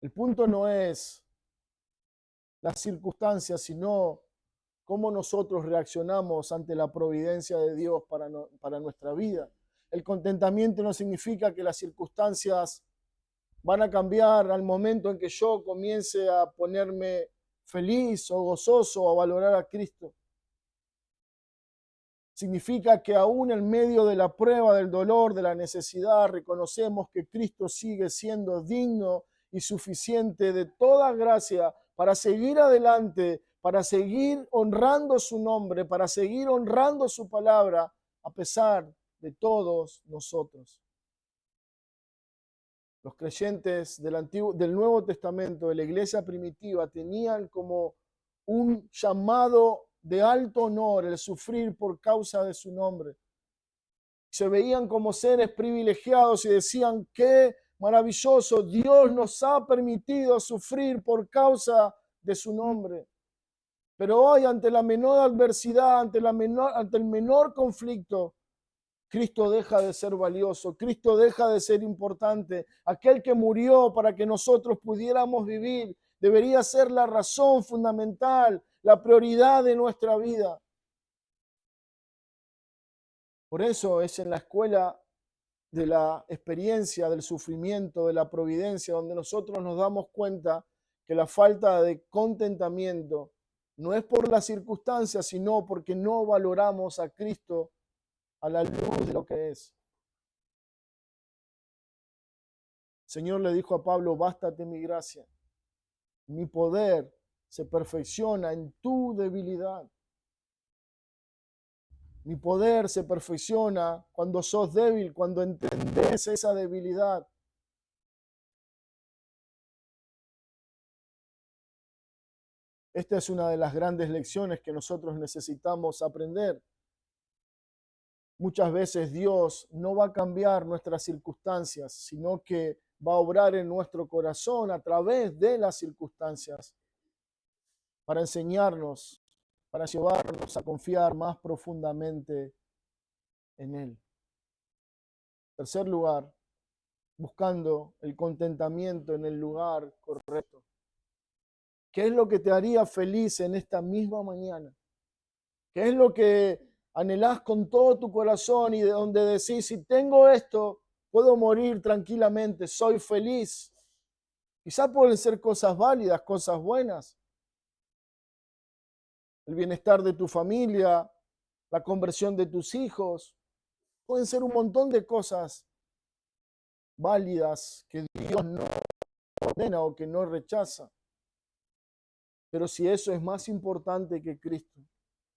El punto no es las circunstancias, sino cómo nosotros reaccionamos ante la providencia de Dios para nuestra vida. El contentamiento no significa que las circunstancias van a cambiar al momento en que yo comience a ponerme feliz o gozoso o a valorar a Cristo. Significa que aún en medio de la prueba, del dolor, de la necesidad, reconocemos que Cristo sigue siendo digno y suficiente de toda gracia para seguir adelante, para seguir honrando su nombre, para seguir honrando su palabra, a pesar de todos nosotros. Los creyentes del Nuevo Testamento, de la iglesia primitiva, tenían como un llamado de alto honor el sufrir por causa de su nombre. Se veían como seres privilegiados y decían: qué maravilloso, Dios nos ha permitido sufrir por causa de su nombre. Pero hoy, ante la menor adversidad, ante el menor conflicto, Cristo deja de ser valioso, Cristo deja de ser importante. Aquel que murió para que nosotros pudiéramos vivir debería ser la razón fundamental, la prioridad de nuestra vida. Por eso es en la escuela de la experiencia, del sufrimiento, de la providencia, donde nosotros nos damos cuenta que la falta de contentamiento no es por las circunstancias, sino porque no valoramos a Cristo a la luz de lo que es. El Señor le dijo a Pablo: bástate mi gracia, mi poder se perfecciona en tu debilidad. Mi poder se perfecciona cuando sos débil, cuando entendés esa debilidad. Esta es una de las grandes lecciones que nosotros necesitamos aprender. Muchas veces Dios no va a cambiar nuestras circunstancias, sino que va a obrar en nuestro corazón a través de las circunstancias para enseñarnos, para llevarnos a confiar más profundamente en Él. En tercer lugar, buscando el contentamiento en el lugar correcto. ¿Qué es lo que te haría feliz en esta misma mañana? ¿Qué es lo que anhelás con todo tu corazón y de donde decís: si tengo esto, puedo morir tranquilamente, soy feliz? Quizás pueden ser cosas válidas, cosas buenas. El bienestar de tu familia, la conversión de tus hijos. Pueden ser un montón de cosas válidas que Dios no ordena o que no rechaza. Pero si eso es más importante que Cristo,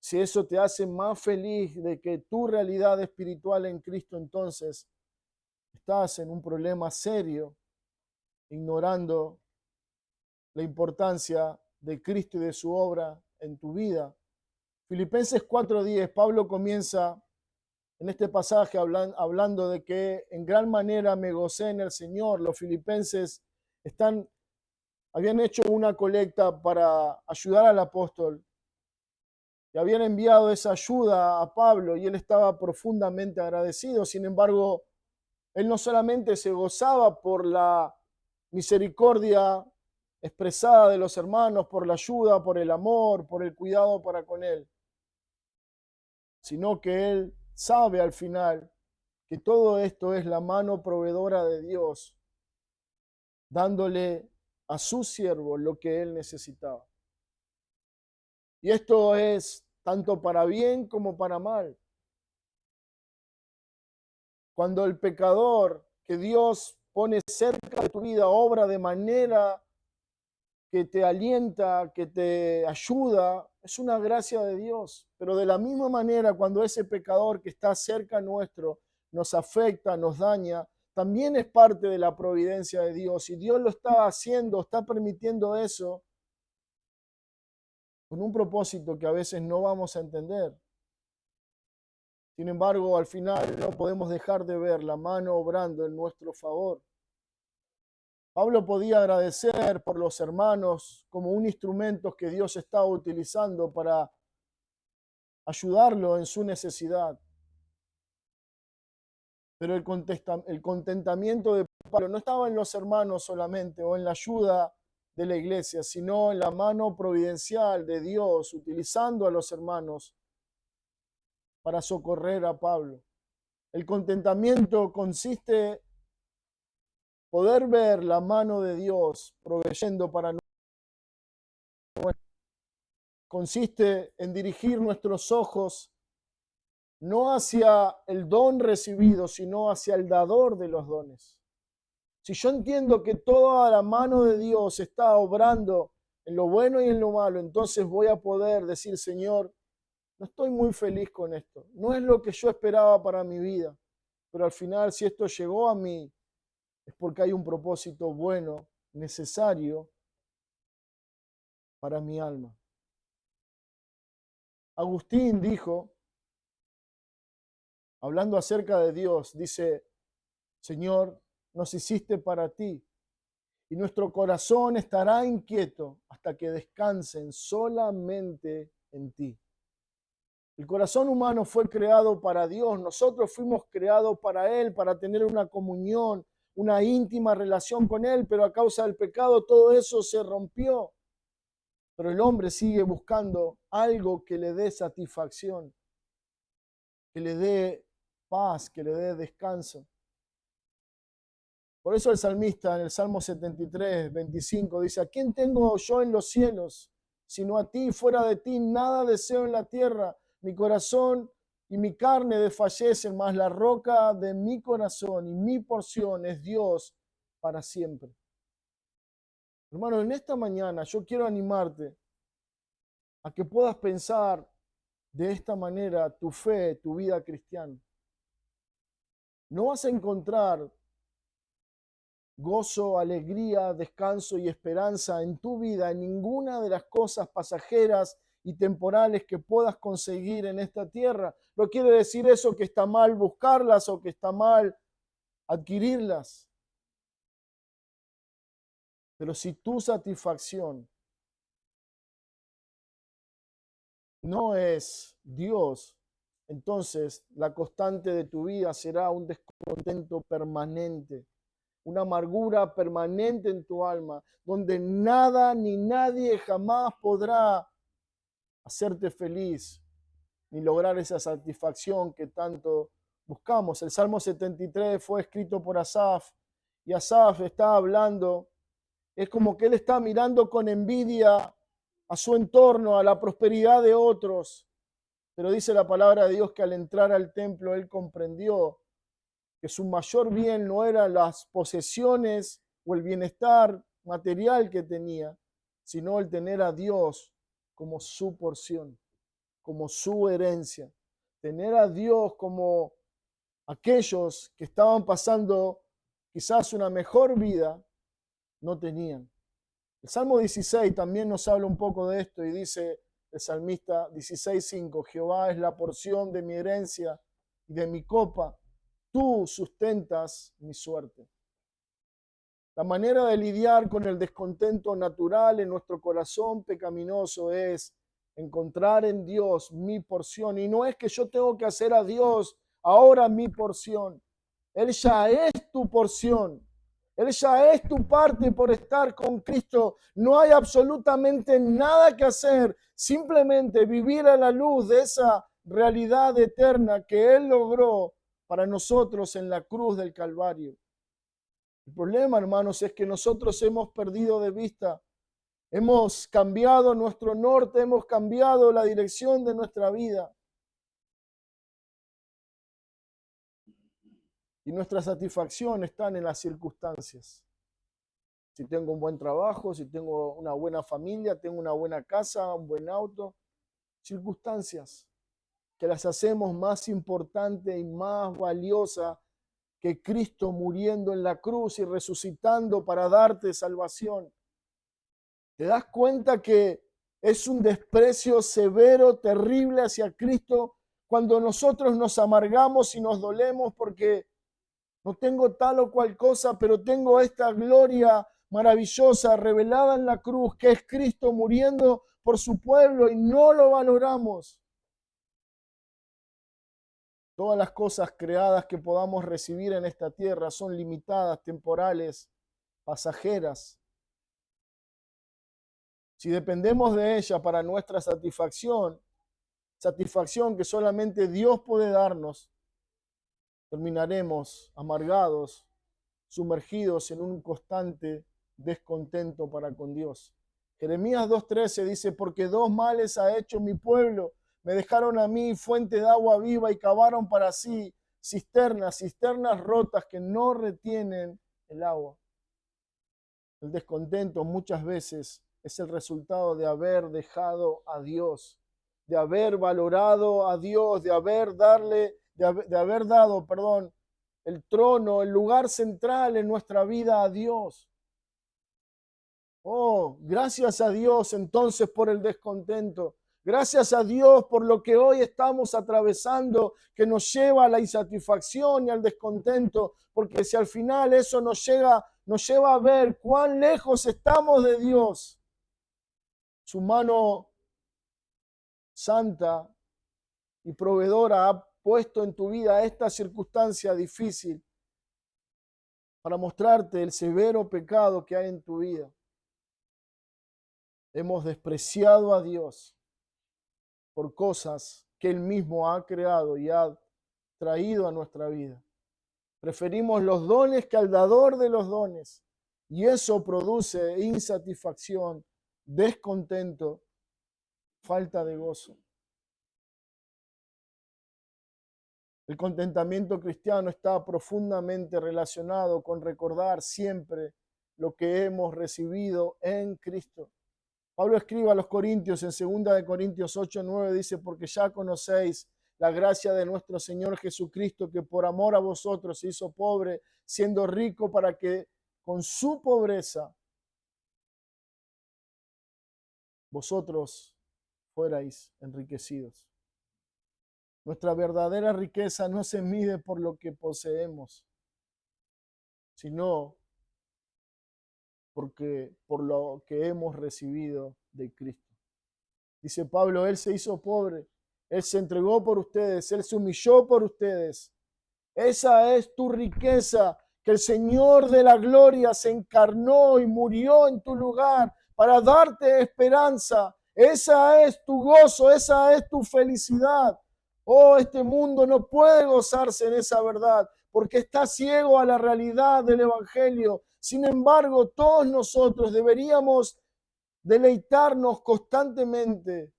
si eso te hace más feliz de que tu realidad espiritual en Cristo, entonces estás en un problema serio, ignorando la importancia de Cristo y de su obra en tu vida. Filipenses 4:10, Pablo comienza en este pasaje hablando de que en gran manera me gocé en el Señor. Los filipenses habían hecho una colecta para ayudar al apóstol y habían enviado esa ayuda a Pablo y él estaba profundamente agradecido. Sin embargo, él no solamente se gozaba por la misericordia expresada de los hermanos, por la ayuda, por el amor, por el cuidado para con él, sino que él sabe al final que todo esto es la mano proveedora de Dios, dándole a su siervo lo que él necesitaba. Y esto es tanto para bien como para mal. Cuando el pecador que Dios pone cerca de tu vida obra de manera que te alienta, que te ayuda, es una gracia de Dios. Pero de la misma manera, cuando ese pecador que está cerca nuestro nos afecta, nos daña, también es parte de la providencia de Dios. Y Dios lo está haciendo, está permitiendo eso con un propósito que a veces no vamos a entender. Sin embargo, al final no podemos dejar de ver la mano obrando en nuestro favor. Pablo podía agradecer por los hermanos como un instrumento que Dios estaba utilizando para ayudarlo en su necesidad. Pero el contentamiento de Pablo no estaba en los hermanos solamente o en la ayuda de la iglesia, sino en la mano providencial de Dios, utilizando a los hermanos para socorrer a Pablo. El contentamiento consiste en poder ver la mano de Dios proveyendo para nosotros. Consiste en dirigir nuestros ojos no hacia el don recibido, sino hacia el dador de los dones. Si yo entiendo que toda la mano de Dios está obrando en lo bueno y en lo malo, entonces voy a poder decir, Señor, no estoy muy feliz con esto. No es lo que yo esperaba para mi vida, pero al final si esto llegó a mí, es porque hay un propósito bueno, necesario para mi alma. Agustín dijo, hablando acerca de Dios, dice, Señor, nos hiciste para ti, y nuestro corazón estará inquieto hasta que descansen solamente en ti. El corazón humano fue creado para Dios, nosotros fuimos creados para Él, para tener una comunión, una íntima relación con Él, pero a causa del pecado todo eso se rompió. Pero el hombre sigue buscando algo que le dé satisfacción, que le dé paz, que le dé descanso. Por eso el salmista en el Salmo 73, 25 dice, ¿a quién tengo yo en los cielos? Sino a ti, fuera de ti, nada deseo en la tierra. Mi corazón y mi carne desfallecen, mas la roca de mi corazón y mi porción es Dios para siempre. Hermano, en esta mañana yo quiero animarte a que puedas pensar de esta manera tu fe, tu vida cristiana. No vas a encontrar gozo, alegría, descanso y esperanza en tu vida, en ninguna de las cosas pasajeras y temporales que puedas conseguir en esta tierra. No quiere decir eso que está mal buscarlas o que está mal adquirirlas. Pero si tu satisfacción no es Dios, entonces la constante de tu vida será un descontento permanente, una amargura permanente en tu alma, donde nada ni nadie jamás podrá hacerte feliz ni lograr esa satisfacción que tanto buscamos. El Salmo 73 fue escrito por Asaf y Asaf está hablando, es como que él está mirando con envidia a su entorno, a la prosperidad de otros, pero dice la palabra de Dios que al entrar al templo él comprendió que su mayor bien no eran las posesiones o el bienestar material que tenía, sino el tener a Dios como su porción, como su herencia. Tener a Dios como aquellos que estaban pasando quizás una mejor vida, no tenían. El Salmo 16 también nos habla un poco de esto y dice el salmista 16:5, Jehová es la porción de mi herencia y de mi copa, tú sustentas mi suerte. La manera de lidiar con el descontento natural en nuestro corazón pecaminoso es encontrar en Dios mi porción. Y no es que yo tengo que hacer a Dios ahora mi porción. Él ya es tu porción. Él ya es tu parte por estar con Cristo. No hay absolutamente nada que hacer. Simplemente vivir a la luz de esa realidad eterna que Él logró para nosotros en la cruz del Calvario. El problema, hermanos, es que nosotros hemos perdido de vista, hemos cambiado nuestro norte, hemos cambiado la dirección de nuestra vida. Y nuestra satisfacción está en las circunstancias. Si tengo un buen trabajo, si tengo una buena familia, tengo una buena casa, un buen auto. Circunstancias que las hacemos más importante y más valiosa que Cristo muriendo en la cruz y resucitando para darte salvación. ¿Te das cuenta que es un desprecio severo, terrible hacia Cristo cuando nosotros nos amargamos y nos dolemos porque no tengo tal o cual cosa, pero tengo esta gloria maravillosa revelada en la cruz, que es Cristo muriendo por su pueblo y no lo valoramos? Todas las cosas creadas que podamos recibir en esta tierra son limitadas, temporales, pasajeras. Si dependemos de ella para nuestra satisfacción, satisfacción que solamente Dios puede darnos, terminaremos amargados, sumergidos en un constante descontento para con Dios. Jeremías 2:13 dice, porque dos males ha hecho mi pueblo, me dejaron a mí fuente de agua viva y cavaron para sí cisternas rotas que no retienen el agua. El descontento muchas veces es el resultado de haber dejado a Dios, de haber valorado a Dios, de haber dado, el trono, el lugar central en nuestra vida a Dios. Oh, gracias a Dios entonces por el descontento. Gracias a Dios por lo que hoy estamos atravesando, que nos lleva a la insatisfacción y al descontento, porque si al final eso nos lleva a ver cuán lejos estamos de Dios. Su mano santa y proveedora ha puesto en tu vida esta circunstancia difícil para mostrarte el severo pecado que hay en tu vida. Hemos despreciado a Dios por cosas que Él mismo ha creado y ha traído a nuestra vida. Preferimos los dones que al dador de los dones. Y eso produce insatisfacción, descontento, falta de gozo. El contentamiento cristiano está profundamente relacionado con recordar siempre lo que hemos recibido en Cristo. Pablo escribe a los Corintios en 2 Corintios 8:9, dice, porque ya conocéis la gracia de nuestro Señor Jesucristo, que por amor a vosotros se hizo pobre, siendo rico, para que con su pobreza vosotros fuerais enriquecidos. Nuestra verdadera riqueza no se mide por lo que poseemos, sino por lo que hemos recibido de Cristo. Dice Pablo, Él se hizo pobre, Él se entregó por ustedes, Él se humilló por ustedes. Esa es tu riqueza, que el Señor de la gloria se encarnó y murió en tu lugar para darte esperanza. Esa es tu gozo, esa es tu felicidad. Oh, este mundo no puede gozarse en esa verdad porque está ciego a la realidad del Evangelio. Sin embargo, todos nosotros deberíamos deleitarnos constantemente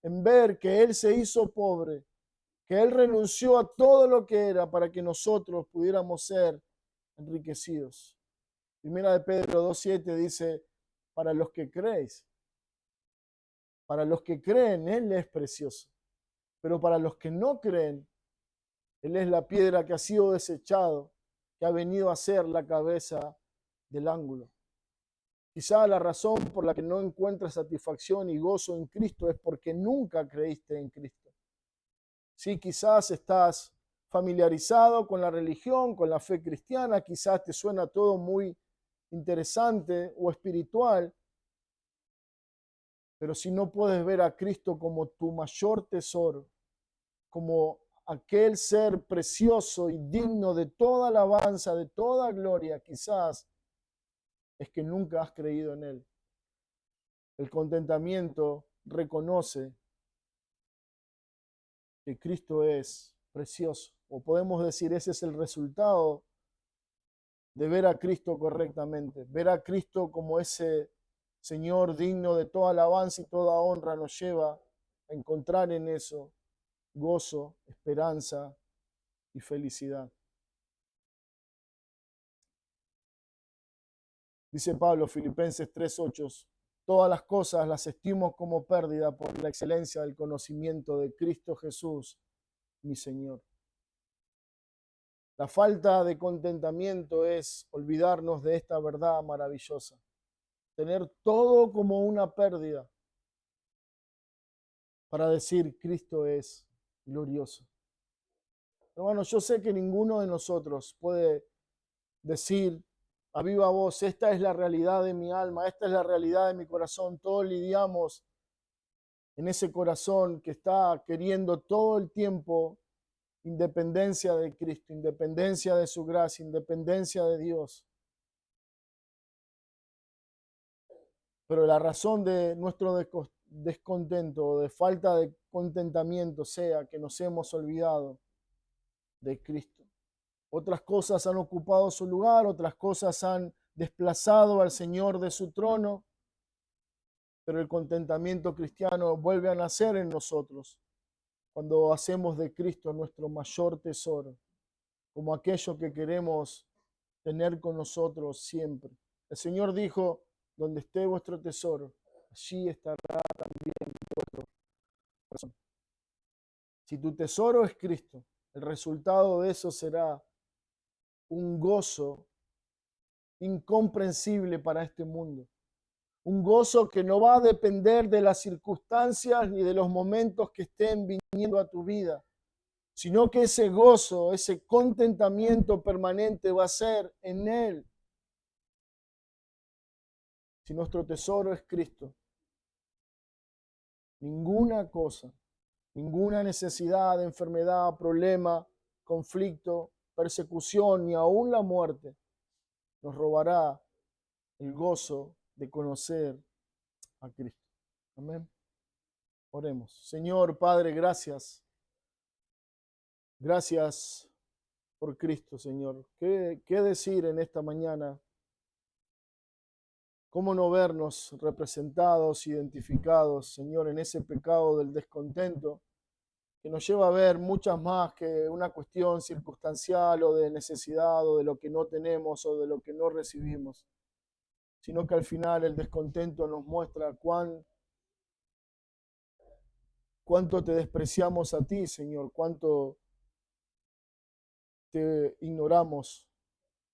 en ver que Él se hizo pobre, que Él renunció a todo lo que era para que nosotros pudiéramos ser enriquecidos. Primera de Pedro 2:7 dice, para los que creéis, para los que creen, Él es precioso, pero para los que no creen, Él es la piedra que ha sido desechado, que ha venido a ser la cabeza del ángulo. Quizá la razón por la que no encuentras satisfacción y gozo en Cristo es porque nunca creíste en Cristo. Sí, quizás estás familiarizado con la religión, con la fe cristiana, quizás te suena todo muy interesante o espiritual, pero si no puedes ver a Cristo como tu mayor tesoro, como aquel ser precioso y digno de toda alabanza, de toda gloria, quizás es que nunca has creído en Él. El contentamiento reconoce que Cristo es precioso, o podemos decir ese es el resultado de ver a Cristo correctamente, ver a Cristo como ese Señor digno de toda alabanza y toda honra nos lleva a encontrar en eso gozo, esperanza y felicidad. Dice Pablo, Filipenses 3:8, todas las cosas las estimo como pérdida por la excelencia del conocimiento de Cristo Jesús, mi Señor. La falta de contentamiento es olvidarnos de esta verdad maravillosa. Tener todo como una pérdida para decir Cristo es glorioso. Hermano, yo sé que ninguno de nosotros puede decir a viva voz, esta es la realidad de mi alma, esta es la realidad de mi corazón. Todos lidiamos en ese corazón que está queriendo todo el tiempo independencia de Cristo, independencia de su gracia, independencia de Dios. pero la razón de nuestro descontento o de falta de contentamiento sea que nos hemos olvidado de Cristo. Otras cosas han ocupado su lugar, otras cosas han desplazado al Señor de su trono, pero el contentamiento cristiano vuelve a nacer en nosotros cuando hacemos de Cristo nuestro mayor tesoro, como aquello que queremos tener con nosotros siempre. El Señor dijo, donde esté vuestro tesoro, allí estará también vuestro corazón. Si tu tesoro es Cristo, el resultado de eso será un gozo incomprensible para este mundo. Un gozo que no va a depender de las circunstancias ni de los momentos que estén viniendo a tu vida, sino que ese gozo, ese contentamiento permanente va a ser en Él. Si nuestro tesoro es Cristo, ninguna cosa, ninguna necesidad, enfermedad, problema, conflicto, persecución, ni aún la muerte nos robará el gozo de conocer a Cristo. Amén. Oremos. Señor Padre, gracias. Gracias por Cristo, Señor. ¿Qué decir en esta mañana? ¿Cómo no vernos representados, identificados, Señor, en ese pecado del descontento que nos lleva a ver muchas más que una cuestión circunstancial o de necesidad o de lo que no tenemos o de lo que no recibimos, sino que al final el descontento nos muestra cuánto te despreciamos a ti, Señor, cuánto te ignoramos,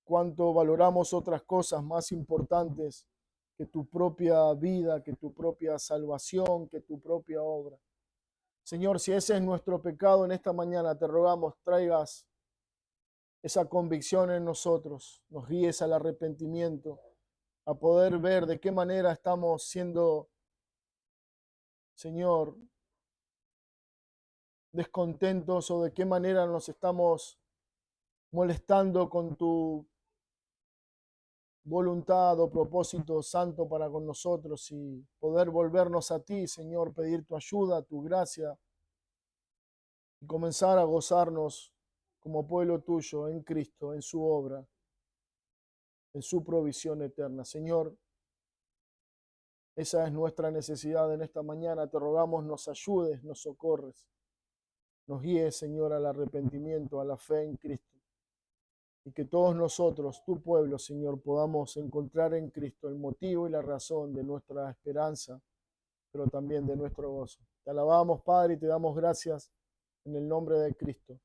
cuánto valoramos otras cosas más importantes que tu propia vida, que tu propia salvación, que tu propia obra. Señor, si ese es nuestro pecado en esta mañana, te rogamos, traigas esa convicción en nosotros, nos guíes al arrepentimiento, a poder ver de qué manera estamos siendo, Señor, descontentos o de qué manera nos estamos molestando con tu voluntad o propósito santo para con nosotros y poder volvernos a ti, Señor, pedir tu ayuda, tu gracia y comenzar a gozarnos como pueblo tuyo en Cristo, en su obra, en su provisión eterna. Señor, esa es nuestra necesidad en esta mañana. Te rogamos, nos ayudes, nos socorres, nos guíes, Señor, al arrepentimiento, a la fe en Cristo. Y que todos nosotros, tu pueblo, Señor, podamos encontrar en Cristo el motivo y la razón de nuestra esperanza, pero también de nuestro gozo. Te alabamos, Padre, y te damos gracias en el nombre de Cristo.